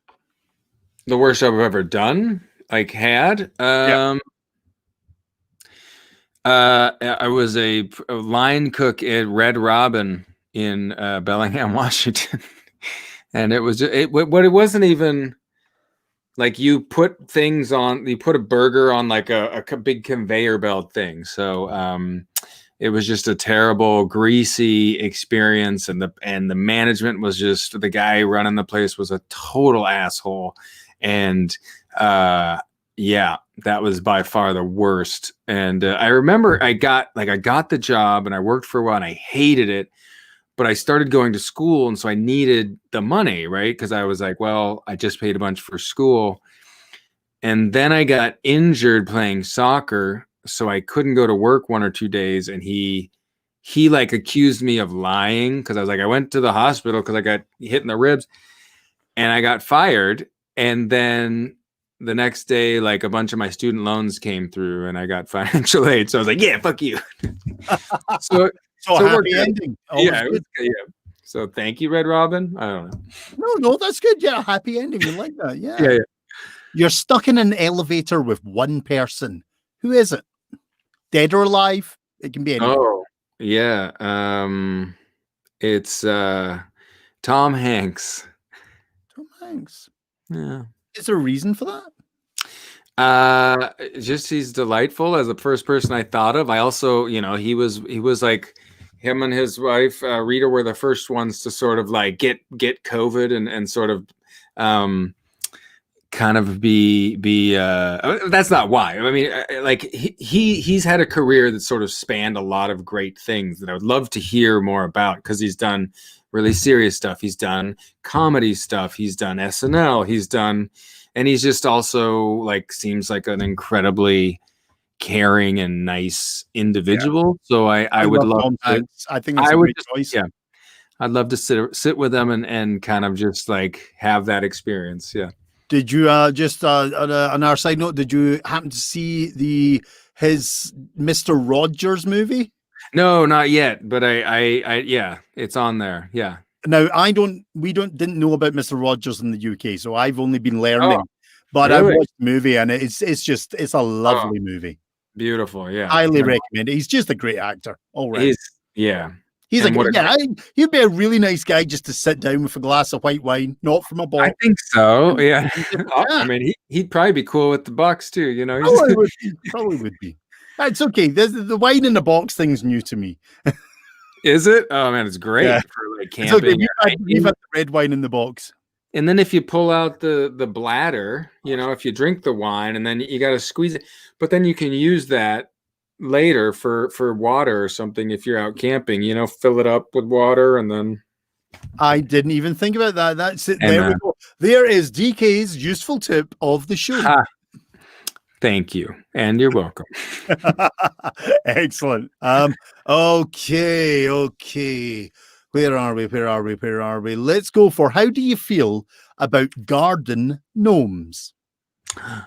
The worst job I've ever done? Like had? I was a line cook at Red Robin in Bellingham, Washington. And it wasn't even like you put a burger on like a big conveyor belt thing. So it was just a terrible, greasy experience, and the management was just, the guy running the place was a total asshole, and yeah, that was by far the worst. And I remember I got the job and I worked for a while and I hated it, but I started going to school, and so I needed the money, right? Because I was like, well, I just paid a bunch for school, and then I got injured playing soccer. So I couldn't go to work 1 or 2 days, and he like accused me of lying because I was like, I went to the hospital because I got hit in the ribs, and I got fired. And then the next day, like a bunch of my student loans came through, and I got financial aid. So I was like, yeah, fuck you. so happy ending. Yeah, yeah. So thank you, Red Robin. I don't know. No, that's good. Yeah, happy ending. You like that? Yeah. Yeah. You're stuck in an elevator with one person. Who is it? Dead or alive? It can be anyone. Oh, yeah. It's Tom Hanks. Tom Hanks. Yeah. Is there a reason for that? Just he's delightful as the first person I thought of. I also, he was like, him and his wife Rita were the first ones to sort of like get COVID and sort of kind of be that's not why. I mean, like he's had a career that sort of spanned a lot of great things that I would love to hear more about, because he's done really serious stuff, he's done comedy stuff, he's done SNL, and he's just also like seems like an incredibly caring and nice individual. Yeah. So I would love to, I think that's a great choice. Yeah, I'd love to sit with them and kind of just like have that experience. Yeah. Did you just on our side note, did you happen to see his Mr. Rogers movie? No, not yet, but I yeah, it's on there. Yeah. Now we didn't know about Mr. Rogers in the UK, so I've only been learning. But really? I watched the movie, and it's a lovely movie. Beautiful, yeah. Highly recommend it. He's just a great actor. All right. He's he'd be a really nice guy just to sit down with a glass of white wine, not from a bottle. I think so. Yeah. I mean, he'd probably be cool with the box too. Probably would be. It's okay. The wine in the box thing's new to me. Is it? Oh man, it's great for like camping. Okay. We've had the red wine in the box. And then if you pull out the bladder, if you drink the wine and then you got to squeeze it, but then you can use that later for water or something if you're out camping. You know, fill it up with water and then. I didn't even think about that. That's it. And, There we go. There is DK's useful tip of the show. Thank you, and you're welcome. Excellent. Okay. Where are we? Let's go for how do you feel about garden gnomes?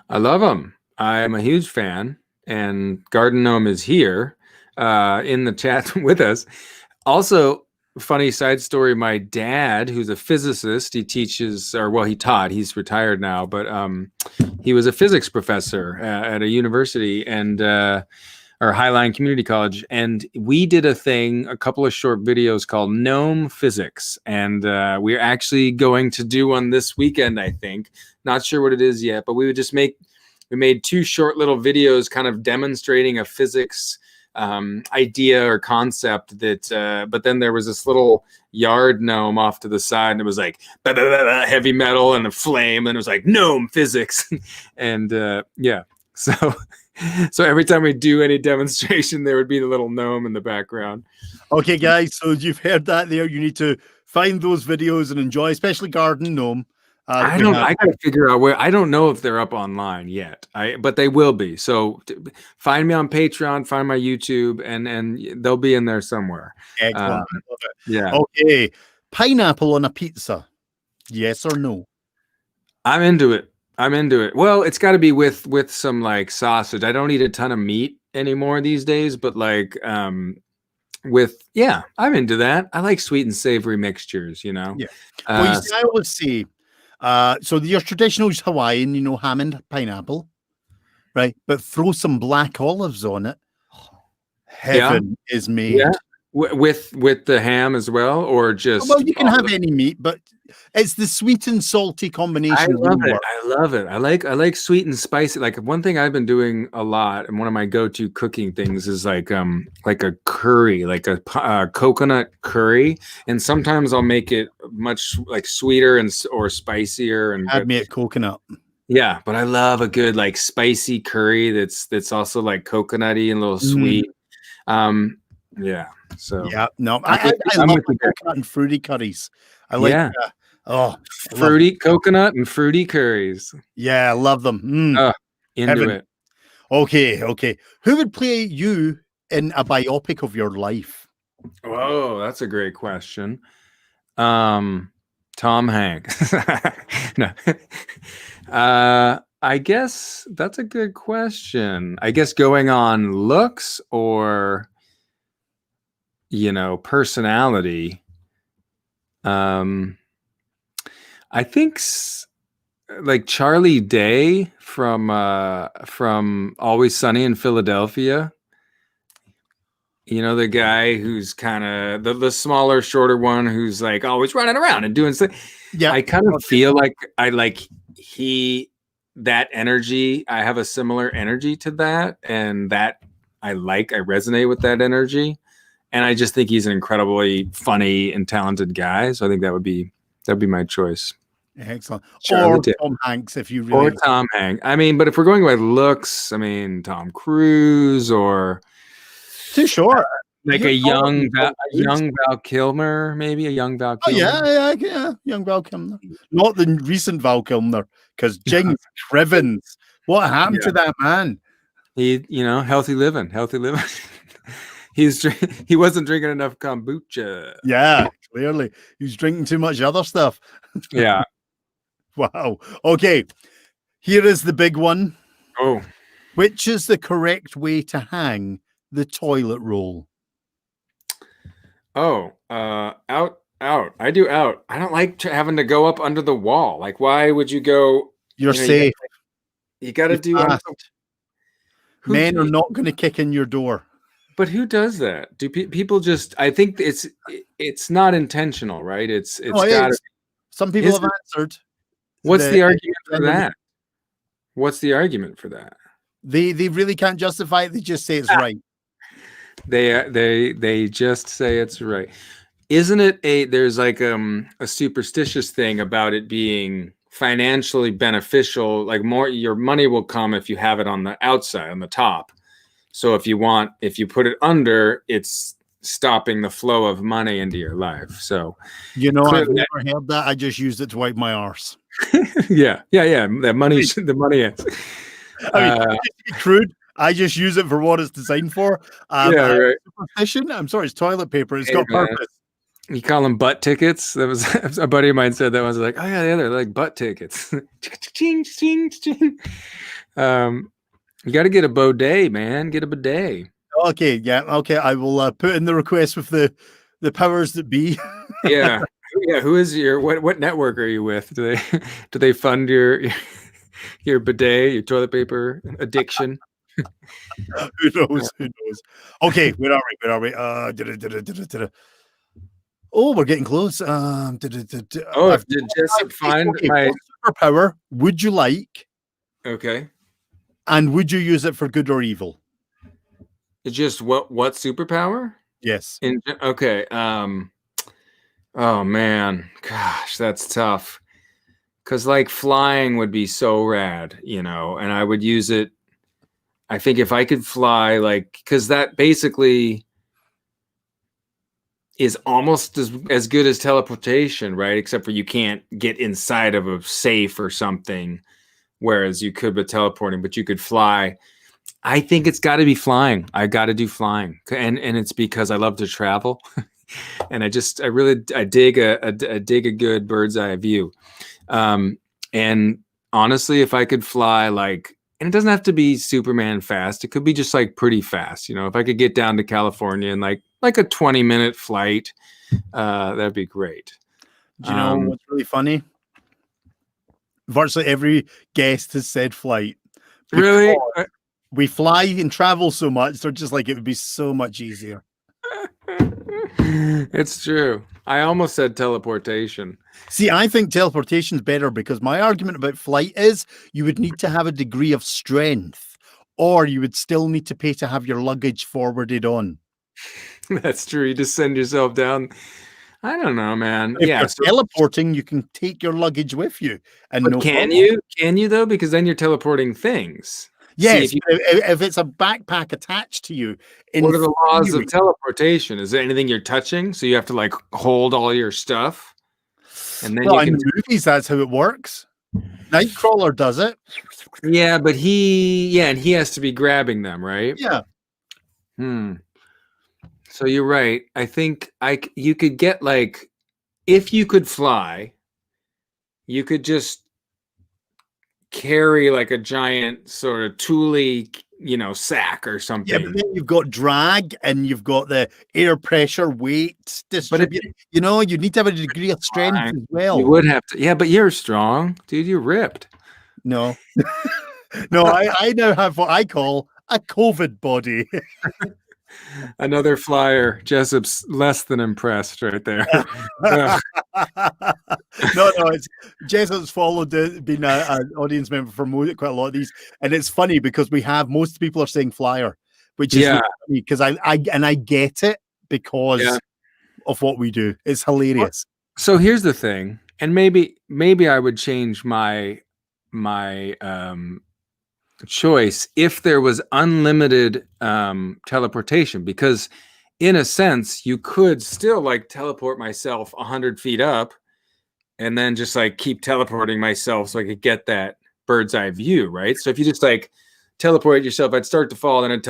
I love them. I'm a huge fan, and Garden Gnome is here in the chat with us. Also, funny side story, my dad, who's a physicist, he teaches, or well, he taught, he's retired now, but he was a physics professor at a university and or Highline Community College, and we did a couple of short videos called Gnome Physics, and we're actually going to do one this weekend, I think. Not sure what it is yet, but we made 2 short little videos kind of demonstrating a physics idea or concept that but then there was this little yard gnome off to the side and it was like heavy metal and a flame and it was like gnome physics and yeah, so every time we do any demonstration there would be the little gnome in the background. Okay, guys, so you've heard that there. You need to find those videos and enjoy, especially garden gnome. I gotta figure out where. I don't know if they're up online yet. But they will be. So find me on Patreon, find my YouTube, and they'll be in there somewhere. Excellent. Yeah. Okay. Pineapple on a pizza. Yes or no? I'm into it. Well, it's got to be with some like sausage. I don't eat a ton of meat anymore these days, but like I'm into that. I like sweet and savory mixtures. You know. Yeah. Well, you see, I always say. So your traditional is Hawaiian, you know, ham and pineapple, right? But throw some black olives on it. Heaven is made. Yeah. With the ham as well, or just well, you can have any meat, but it's the sweet and salty combination. I love it. I like sweet and spicy. Like one thing I've been doing a lot, and one of my go-to cooking things is like a curry, like a coconut curry, and sometimes I'll make it much like sweeter or spicier. And I'd make coconut. Yeah, but I love a good like spicy curry that's also like coconutty and a little sweet. Yeah. So yeah, no, I love coconut and fruity curries. I like fruity coconut and fruity curries. Yeah, I love them. Into Heaven. It. Okay. Who would play you in a biopic of your life? Oh, that's a great question. Tom Hanks. No. I guess that's a good question. I guess going on looks or personality. I think like Charlie Day from Always Sunny in Philadelphia. You know, the guy who's kind of the smaller, shorter one who's like always running around and doing stuff. Yeah, I kind of feel like that energy. I have a similar energy to that, and that I resonate with that energy. And I just think he's an incredibly funny and talented guy. So I think that'd be my choice. Excellent. Or Tom Hanks, if you really. Or Tom Hanks. I mean, but if we're going by looks, I mean, Tom Cruise or. Too short. Like a young Val Kilmer, maybe a young Val Kilmer. Oh, yeah, young Val Kilmer. Not the recent Val Kilmer, because James Crivens. What happened to that man? He, healthy living. He wasn't drinking enough kombucha. Yeah, clearly. He was drinking too much other stuff. Yeah. Wow. Okay. Here is the big one. Oh. Which is the correct way to hang the toilet roll? Oh, out. I do out. I don't like having to go up under the wall. Like, why would you go? You're safe. You got to do. Men are not going to kick in your door. But who does that? Do people just? I think it's not intentional, right? It's got. Some people have answered. What's the argument for that? What's the argument for that? They really can't justify it. They just say it's right. They just say it's right. Isn't it there's like a superstitious thing about it being financially beneficial, like more your money will come if you have it on the outside, on the top. So if you put it under, it's stopping the flow of money into your life. So I've clearly- never heard that. I just used it to wipe my arse. yeah. That money, the money is. I mean, just to be crude, I just use it for what it's designed for. Yeah, right. Superstition. I'm sorry, it's toilet paper. It's Hey, got man. purpose. You call them butt tickets? That was a buddy of mine said that. I was like, oh yeah, they're like butt tickets. Ching, ching, ching. You got to get a bidet, man. Get a bidet. Okay, yeah, okay. I will put in the request with the powers that be. Yeah. Who is what network are you with? Do they fund your bidet, your toilet paper addiction? Who knows? Okay, where are we? Oh, we're getting close. Oh, did Jessup find my superpower? Would you like? Okay. And would you use it for good or evil? It's just what superpower? Yes. Okay. Oh man, gosh, that's tough. Cause like flying would be so rad, and I would use it. I think if I could fly, like, cause that basically is almost as good as teleportation, right? Except for you can't get inside of a safe or something, whereas you could with teleporting, but you could fly. I think it's got to be flying. I got to do flying, and it's because I love to travel. And I dig a good bird's eye view. And honestly, if I could fly and it doesn't have to be Superman fast. It could be just like pretty fast. If I could get down to California in like a 20-minute flight, that'd be great. Do you know what's really funny? Virtually every guest has said flight. Really? We fly and travel so much. They're just like, it would be so much easier. It's true. I almost said teleportation. See, I think teleportation is better because my argument about flight is you would need to have a degree of strength, or you would still need to pay to have your luggage forwarded on. That's true. You just send yourself down. I don't know, man. If you're teleporting, you can take your luggage with you. And can you? Can you though? Because then you're teleporting things. Yes, if it's a backpack attached to you. What are the laws of teleportation? Is there anything you're touching? So you have to like hold all your stuff, and then in the movies, that's how it works. Nightcrawler does it. Yeah, but he has to be grabbing them, right? Yeah. So you're right. I think you could get if you could fly, you could just carry like a giant sort of Thule, sack or something. Yeah, but then you've got drag and you've got the air pressure, weight distribution. You need to have a degree of strength as well. You would have to. Yeah, but you're strong, dude. You're ripped. No, no. I now have what I call a COVID body. Another flyer. Jessup's less than impressed right there. No, it's Jessup's followed been an audience member for quite a lot of these, and it's funny because most people are saying flyer, which is funny because I get it because of what we do. It's hilarious. So here's the thing, and maybe I would change my choice if there was unlimited teleportation, because in a sense you could still teleport myself 100 feet up and then just keep teleporting myself so I could get that bird's eye view, right? So if you just teleport yourself, I'd start to fall, then I'd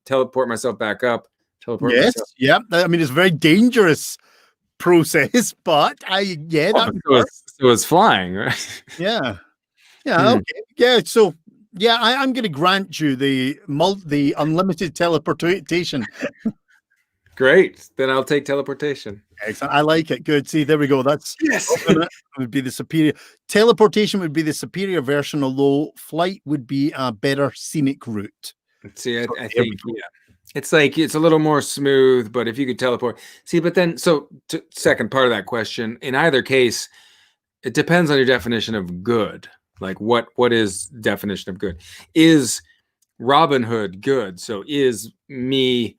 teleport myself back up. Myself. Yeah. I mean, it's a very dangerous process, but it was flying, right? Yeah. Okay. Yeah. So. Yeah, I'm going to grant you the unlimited teleportation. Great. Then I'll take teleportation. Excellent. I like it. Good. See, there we go. That's would be the superior. Teleportation would be the superior version, although flight would be a better scenic route. See, I think it's it's a little more smooth, but if you could teleport, but then second part of that question, in either case, it depends on your definition of good. What is definition of good? Is Robin Hood good? So is me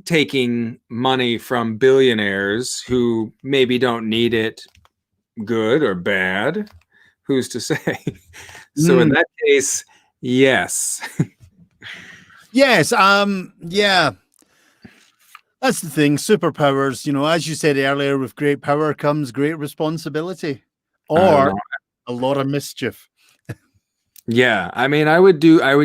taking money from billionaires who maybe don't need it good or bad? Who's to say? So in that case, yes. Yes. Yeah. That's the thing. Superpowers, as you said earlier, with great power comes great responsibility, I don't or know. a lot of mischief. Yeah, I mean, I would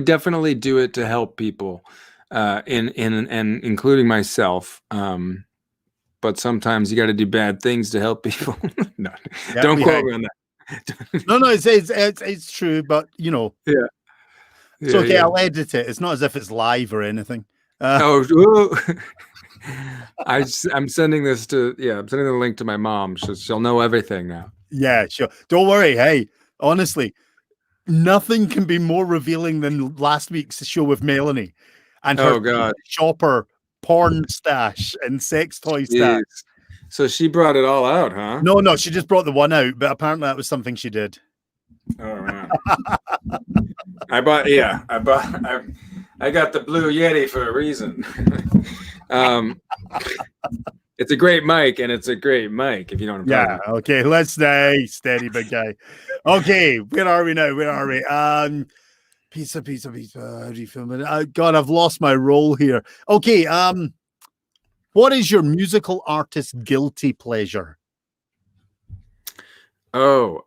definitely do it to help people, in and including myself. But sometimes you got to do bad things to help people. No, Yeah, don't quote me on that. No, it's true, but Yeah, it's yeah, okay. yeah. I'll edit it. It's not as if it's live or anything. Oh, whoa. I'm sending this to I'm sending the link to my mom. She'll know everything now. Yeah, sure. Don't worry. Hey, honestly, nothing can be more revealing than last week's show with Melanie and her Oh God, shopper porn stash and sex toy stash. jeez. So she brought it all out, huh? No, she just brought the one out, but apparently that was something she did. Oh man. I got the Blue Yeti for a reason. It's a great mic, and it's a great mic, if you know what I'm talking about. Okay, let's stay steady, big guy. Okay, where are we now? Where are we? Pizza. How do you film it? God, I've lost my role here. Okay, what is your musical artist guilty pleasure? Oh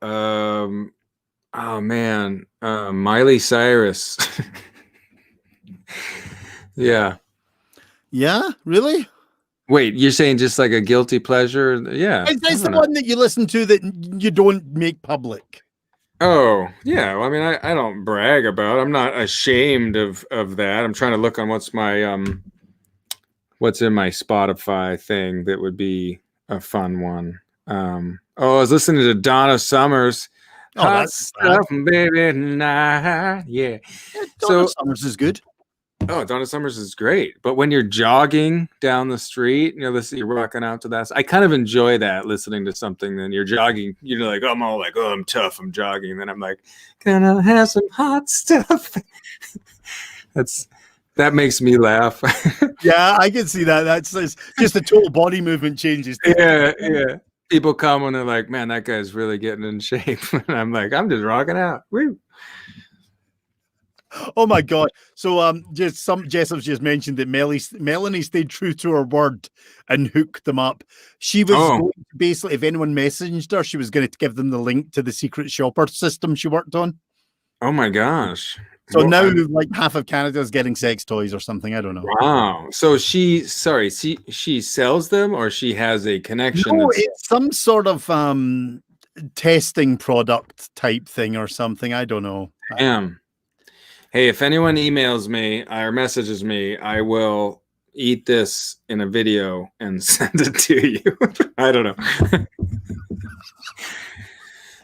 man, Miley Cyrus. Yeah. Yeah, really? Wait, you're saying just like a guilty pleasure? Yeah. It's the one that you listen to that you don't make public. Oh, yeah. Well, I mean, I don't brag about it. I'm not ashamed of that. I'm trying to look on what's in my Spotify thing that would be a fun one. I was listening to Donna Summers. Oh, Hot that's stuff, baby, nah. Yeah. Donna Summers is good. Oh, Donna Summers is great. But when you're jogging down the street, you're rocking out to that. I kind of enjoy that, listening to something. Then you're jogging, like, I'm all like, oh, I'm tough, I'm jogging. And then I'm like, gonna have some hot stuff. That makes me laugh. Yeah, I can see that. That's just the total body movement changes. Yeah. People come and they're like, man, that guy's really getting in shape. And I'm like, I'm just rocking out. Woo. Oh my God. So Jessup's just mentioned that Melanie stayed true to her word and hooked them up. She was going to, basically, if anyone messaged her, she was going to give them the link to the secret shopper system she worked on. Oh my gosh. So now like half of Canada is getting sex toys or something. I don't know. Wow. So she sells them, or she has a connection? No, it's some sort of testing product type thing or something. I don't know. Damn. Hey, if anyone emails me or messages me, I will eat this in a video and send it to you. I don't know.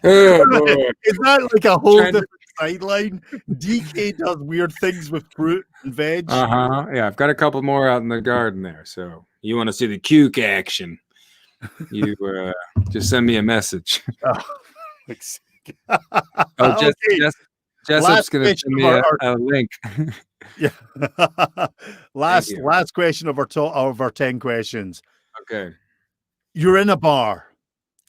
Oh, boy. Is that like a whole different sideline? DK does weird things with fruit and veg. Yeah, I've got a couple more out in the garden there. So you want to see the cuke action? You just send me a message. Jessup's going to send me a link. Yeah. Last question of our 10 questions. Okay. You're in a bar.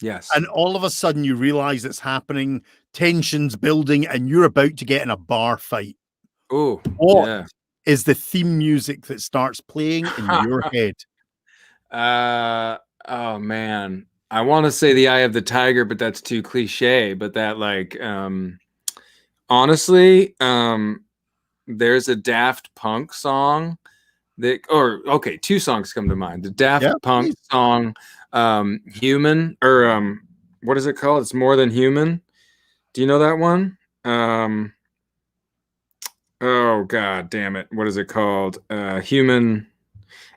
Yes. And all of a sudden you realize it's happening, tensions building, and you're about to get in a bar fight. Oh, what is the theme music that starts playing in your head? Oh man. I want to say The Eye of the Tiger, but that's too cliche. But that, like, honestly, there's a Daft Punk song two songs come to mind. The Daft Punk song, Human, or what is it called? It's More Than Human. Do you know that one? Oh God damn it. What is it called? Human.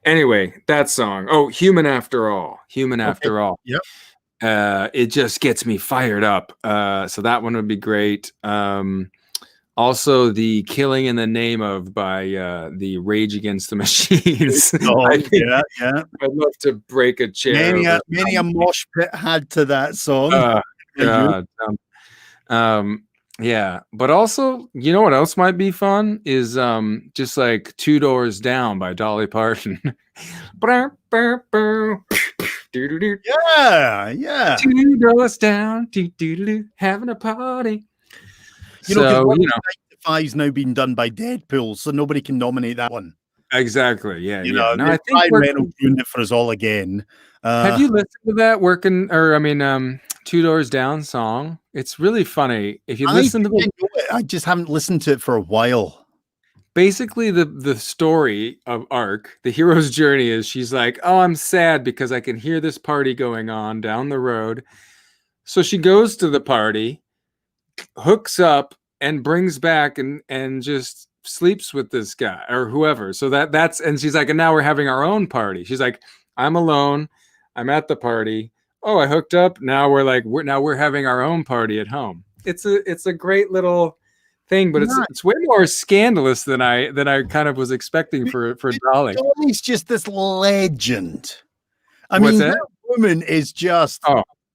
Anyway, that song. Oh, Human After All. Human After All. Yep. It just gets me fired up. So that one would be great. Also, the Killing in the Name of by the Rage Against the Machines. Yeah. I'd love to break a chair. Many a mosh pit had to that song. God. Yeah. But also, you know what else might be fun is just like Two Doors Down by Dolly Parton. Yeah. Two doors down, having a party. To Five's now been done by Deadpool, so nobody can nominate that one. Exactly. Yeah. You yeah. know, No, I think Ryan Reynolds ruined it for us all again. have you listened to that Two Doors Down song? It's really funny. If you listen to it, I just haven't listened to it for a while. Basically the story of Arc, the hero's journey, is she's like, oh, I'm sad because I can hear this party going on down the road. So she goes to the party, hooks up, and brings back and just sleeps with this guy or whoever. So that's and she's like, and now we're having our own party. She's like, I'm alone, I'm at the party. Oh, I hooked up. Now we're having our own party at home. It's a great little thing, but it's way more scandalous than I kind of was expecting for Dolly. Dolly's just this legend. I mean, that woman is just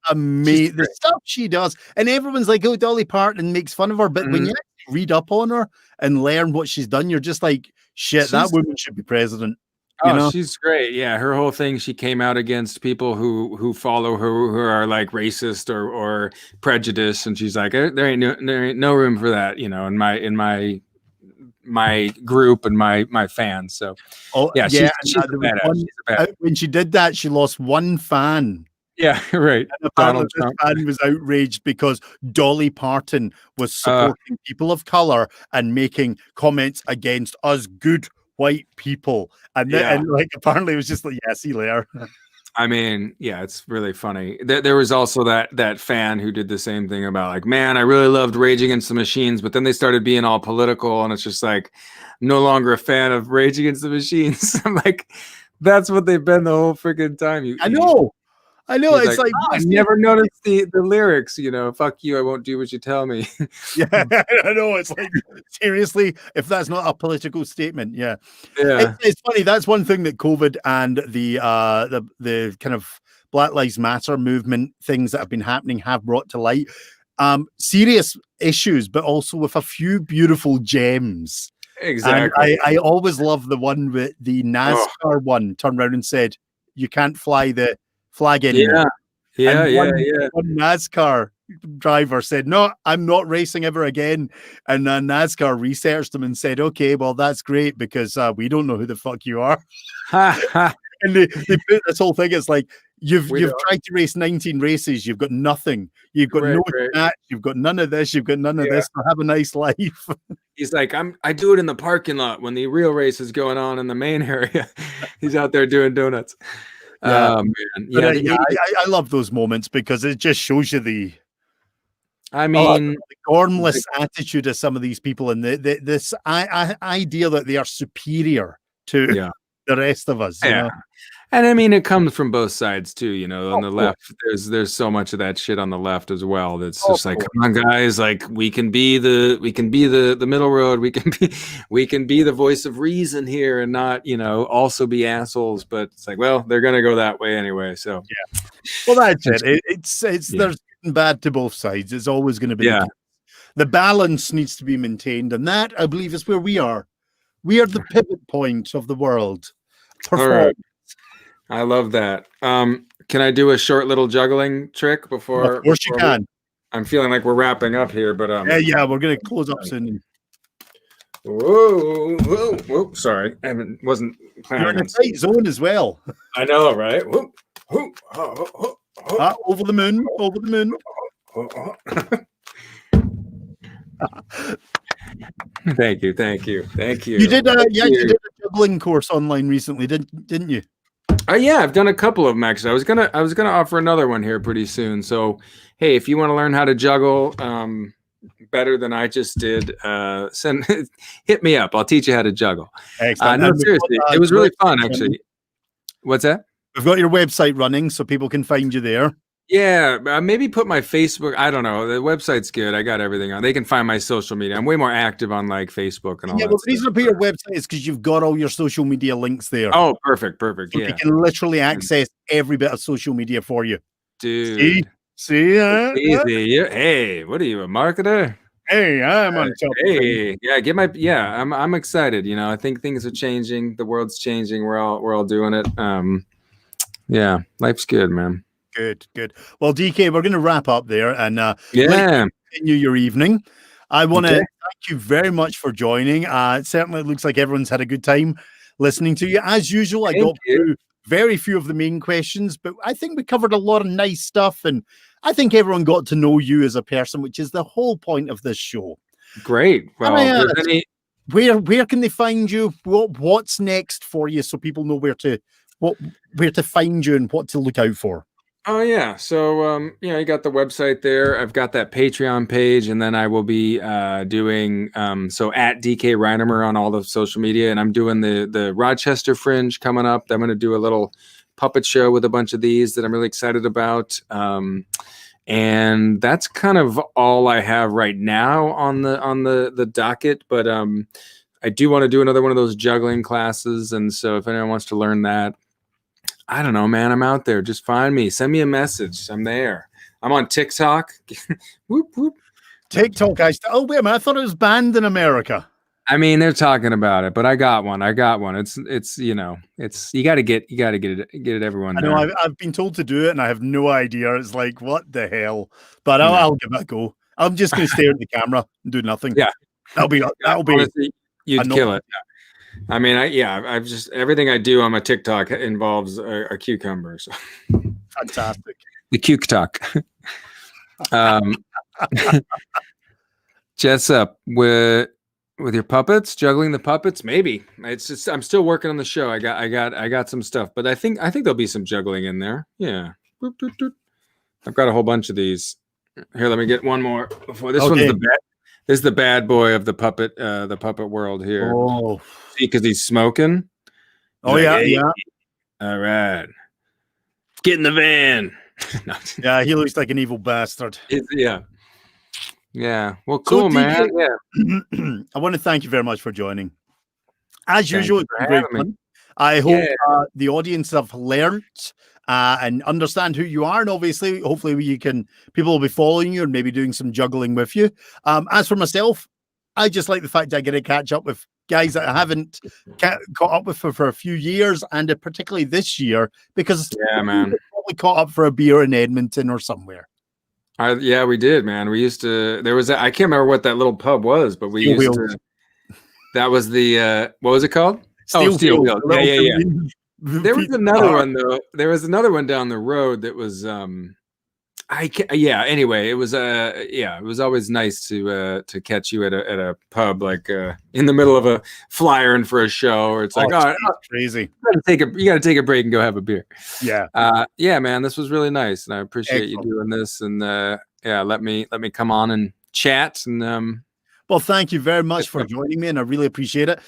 amazing. The stuff she does, and everyone's like, "Oh, Dolly Parton makes fun of her," but when you read up on her and learn what she's done, you're just like, "Shit, that woman should be president." You know? She's great. Yeah, her whole thing, she came out against people who follow her who are like racist or prejudiced, and she's like, there ain't no room for that, you know, in my group and my fans. So she's when she did that, she lost one fan. Yeah, right. And apparently this fan was outraged because Dolly Parton was supporting people of color and making comments against us good white people, and like apparently it was just like, yeah, see you later. I mean, yeah, it's really funny. There was also that fan who did the same thing about like, man, I really loved Rage Against the Machines, but then they started being all political, and it's just like, I'm no longer a fan of Rage Against the Machines. I'm like, that's what they've been the whole freaking time. I know. It's like I never noticed the lyrics, you know, fuck you, I won't do what you tell me. Yeah, I know. It's like, seriously, if that's not a political statement, it's funny. That's one thing that COVID and the kind of Black Lives Matter movement things that have been happening have brought to light. Serious issues, but also with a few beautiful gems. Exactly. And I always love the one with the NASCAR one turned around and said, "You can't fly the flag anymore." One NASCAR driver said, "No, I'm not racing ever again." And NASCAR researched them and said, "Okay, well, that's great because we don't know who the fuck you are." And they put this whole thing. It's like, you've tried to race 19 races, you've got nothing, you've got no stats, you've got none of this, you've got none of this. So have a nice life. He's like, I do it in the parking lot when the real race is going on in the main area. He's out there doing donuts. Yeah, man. I love those moments because it just shows you the gormless attitude of some of these people, and this idea that they are superior to the rest of us. You know? And I mean, it comes from both sides too, you know. On the left, there's so much of that shit on the left as well. That's just like, come on, guys, like we can be the middle road. We can be the voice of reason here, and not, you know, also be assholes. But it's like, well, they're gonna go that way anyway. So well, that's it. It's there's good and bad to both sides. It's always going to be the balance needs to be maintained, and that, I believe, is where we are. We are the pivot point of the world. All right. I love that. Can I do a short little juggling trick before? Of course you can. I'm feeling like we're wrapping up here, but we're gonna close up soon. Whoa! Sorry, I wasn't planning. You're in a tight zone as well. I know, right? Over the moon. Thank you. You did you did a juggling course online recently, didn't you? Yeah, I've done a couple of them actually. I was gonna offer another one here pretty soon. So hey, if you want to learn how to juggle better than I just did, hit me up. I'll teach you how to juggle. Excellent. No, seriously, it was really fun actually. What's that? We've got your website running so people can find you there. Yeah, maybe put my Facebook. I don't know. The website's good. I got everything on. They can find my social media. I'm way more active on like Facebook and all that. Well, the reason to put your website is because you've got all your social media links there. Oh, perfect. So you can literally access every bit of social media for you. Dude. See? Easy. Hey, what are you, a marketer? Hey, I'm on top. Hey, I'm excited. You know, I think things are changing. The world's changing. We're all doing it. Yeah, life's good, man. Good. Well, DK, we're going to wrap up there and continue your evening. I want to thank you very much for joining. It certainly looks like everyone's had a good time listening to you. As usual, I got through very few of the main questions, but I think we covered a lot of nice stuff, and I think everyone got to know you as a person, which is the whole point of this show. Great. Well, where can they find you? What's next for you, so people know where to find you and what to look out for? Oh yeah. So you got the website there. I've got that Patreon page, and then I will be doing so at DK Reinemer on all the social media, and I'm doing the Rochester Fringe coming up. I'm going to do a little puppet show with a bunch of these that I'm really excited about. And that's kind of all I have right now on the docket. But I do want to do another one of those juggling classes, and so if anyone wants to learn that, I don't know, man. I'm out there. Just find me. Send me a message. I'm there. I'm on TikTok. Whoop, whoop. TikTok, guys. Oh, wait a minute. I thought it was banned in America. I mean, they're talking about it, but I got one. It's you got to get it everyone. I know I've been told to do it, and I have no idea. It's like, what the hell? But I'll give it a go. I'm just going to stare at the camera and do nothing. Yeah. That'll be honestly, you'd kill it. I mean, I've just everything I do on my TikTok involves a cucumber. So. Fantastic. The cuke-talk. Jessup, with your puppets, juggling the puppets, maybe. It's just I'm still working on the show. I got some stuff, but I think there'll be some juggling in there. Yeah. Boop, doop, doop. I've got a whole bunch of these. Here, let me get one more before this one's the bad. This is the bad boy of the puppet world here. Oh, see, because he's smoking. Oh yeah, yeah. All right, get in the van. No. Yeah, he looks like an evil bastard. Yeah. Well, cool, man. Yeah. I want to thank you very much for joining. As usual, it's been great fun. I hope the audience have learned and understand who you are, and obviously, hopefully, people will be following you and maybe doing some juggling with you. As for myself, I just like the fact that I get to catch up with guys that I haven't caught up with for a few years, and particularly this year, because man, probably caught up for a beer in Edmonton or somewhere. Yeah, we did, man. We used to. There was I can't remember what that little pub was, but we used to. That was the what was it called? Steel Wheel. Yeah. There was another one though. There was another one down the road that was anyway, it was it was always nice to catch you at a pub, like in the middle of a flyering for a show, or it's like crazy. You gotta take a break and go have a beer. Yeah. Man, this was really nice, and I appreciate you doing this, and let me come on and chat, and well, thank you very much for joining me, and I really appreciate it.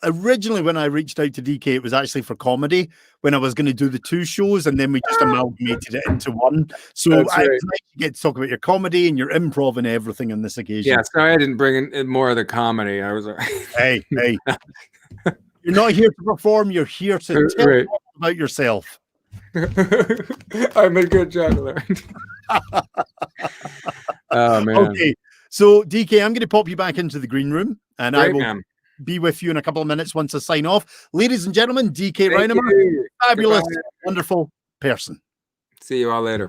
Originally, when I reached out to DK, it was actually for comedy when I was going to do the two shows, and then we just amalgamated it into one. So I get to talk about your comedy and your improv and everything on this occasion. Yeah, sorry I didn't bring in more of the comedy. I was like, hey, you're not here to perform. You're here to tell people about yourself. I'm a good juggler. Oh man. Okay, so DK, I'm going to pop you back into the green room, and I will be with you in a couple of minutes once I sign off. Ladies and gentlemen, DK Reinemer, fabulous, wonderful person. See you all later.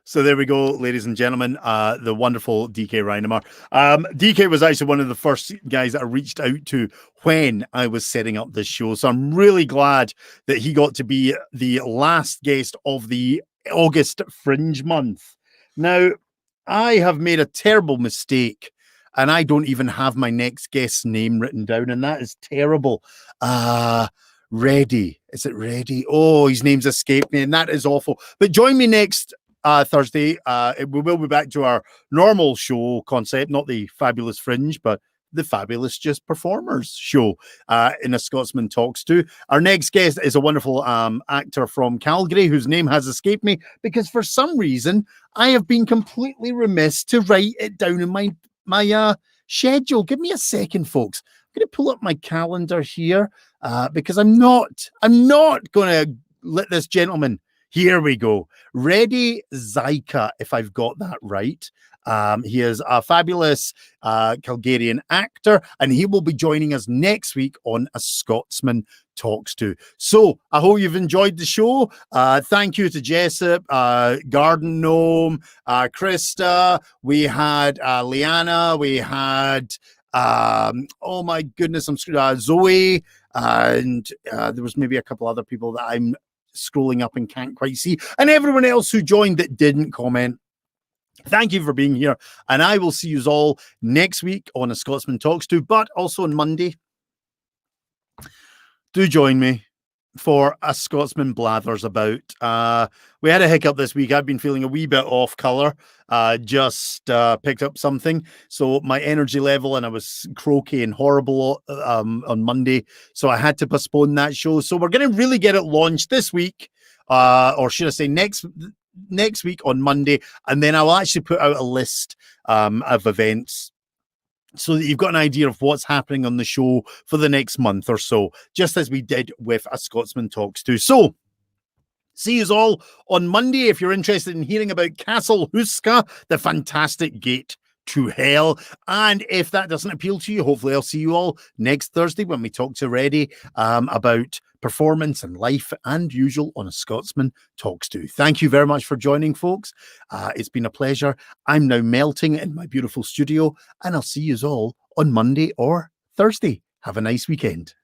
So there we go, ladies and gentlemen, the wonderful DK Reinemer. DK was actually one of the first guys that I reached out to when I was setting up this show. So I'm really glad that he got to be the last guest of the August Fringe month. Now, I have made a terrible mistake, and I don't even have my next guest's name written down, and that is terrible. Reddy. Is it Reddy? Oh, his name's escaped me, and that is awful. But join me next Thursday. We will be back to our normal show concept, not the Fabulous Fringe, but the Fabulous Just Performers show in a Scotsman Talks To. Our next guest is a wonderful actor from Calgary whose name has escaped me because for some reason I have been completely remiss to write it down in my schedule. Give me a second, folks. I'm going to pull up my calendar here because I'm not going to let this gentleman. Here we go. Reddy Zyka, if I've got that right. He is a fabulous Calgarian actor, and he will be joining us next week on A Scotsman Talks To. So I hope you've enjoyed the show. Thank you to Jessup, Garden Gnome, Krista. We had Liana. We had oh my goodness, Zoe, and there was maybe a couple other people that I'm scrolling up and can't quite see, and everyone else who joined that didn't comment. Thank you for being here, and I will see you all next week on A Scotsman Talks To, but also on Monday. Do join me for A Scotsman Blathers About. We had a hiccup this week. I've been feeling a wee bit off color. Just picked up something, so my energy level, and I was croaky and horrible on Monday, so I had to postpone that show. So we're going to really get it launched this week, or should I say next week on Monday, and then I'll actually put out a list of events so that you've got an idea of what's happening on the show for the next month or so, just as we did with A Scotsman Talks To. So see you all on Monday if you're interested in hearing about Castle Huska, the fantastic gate to hell. And if that doesn't appeal to you, hopefully I'll see you all next Thursday when we talk to Reddy about performance and life and usual on A Scotsman Talks To. Thank you very much for joining, folks. It's been a pleasure. I'm now melting in my beautiful studio, and I'll see you all on Monday or Thursday. Have a nice weekend.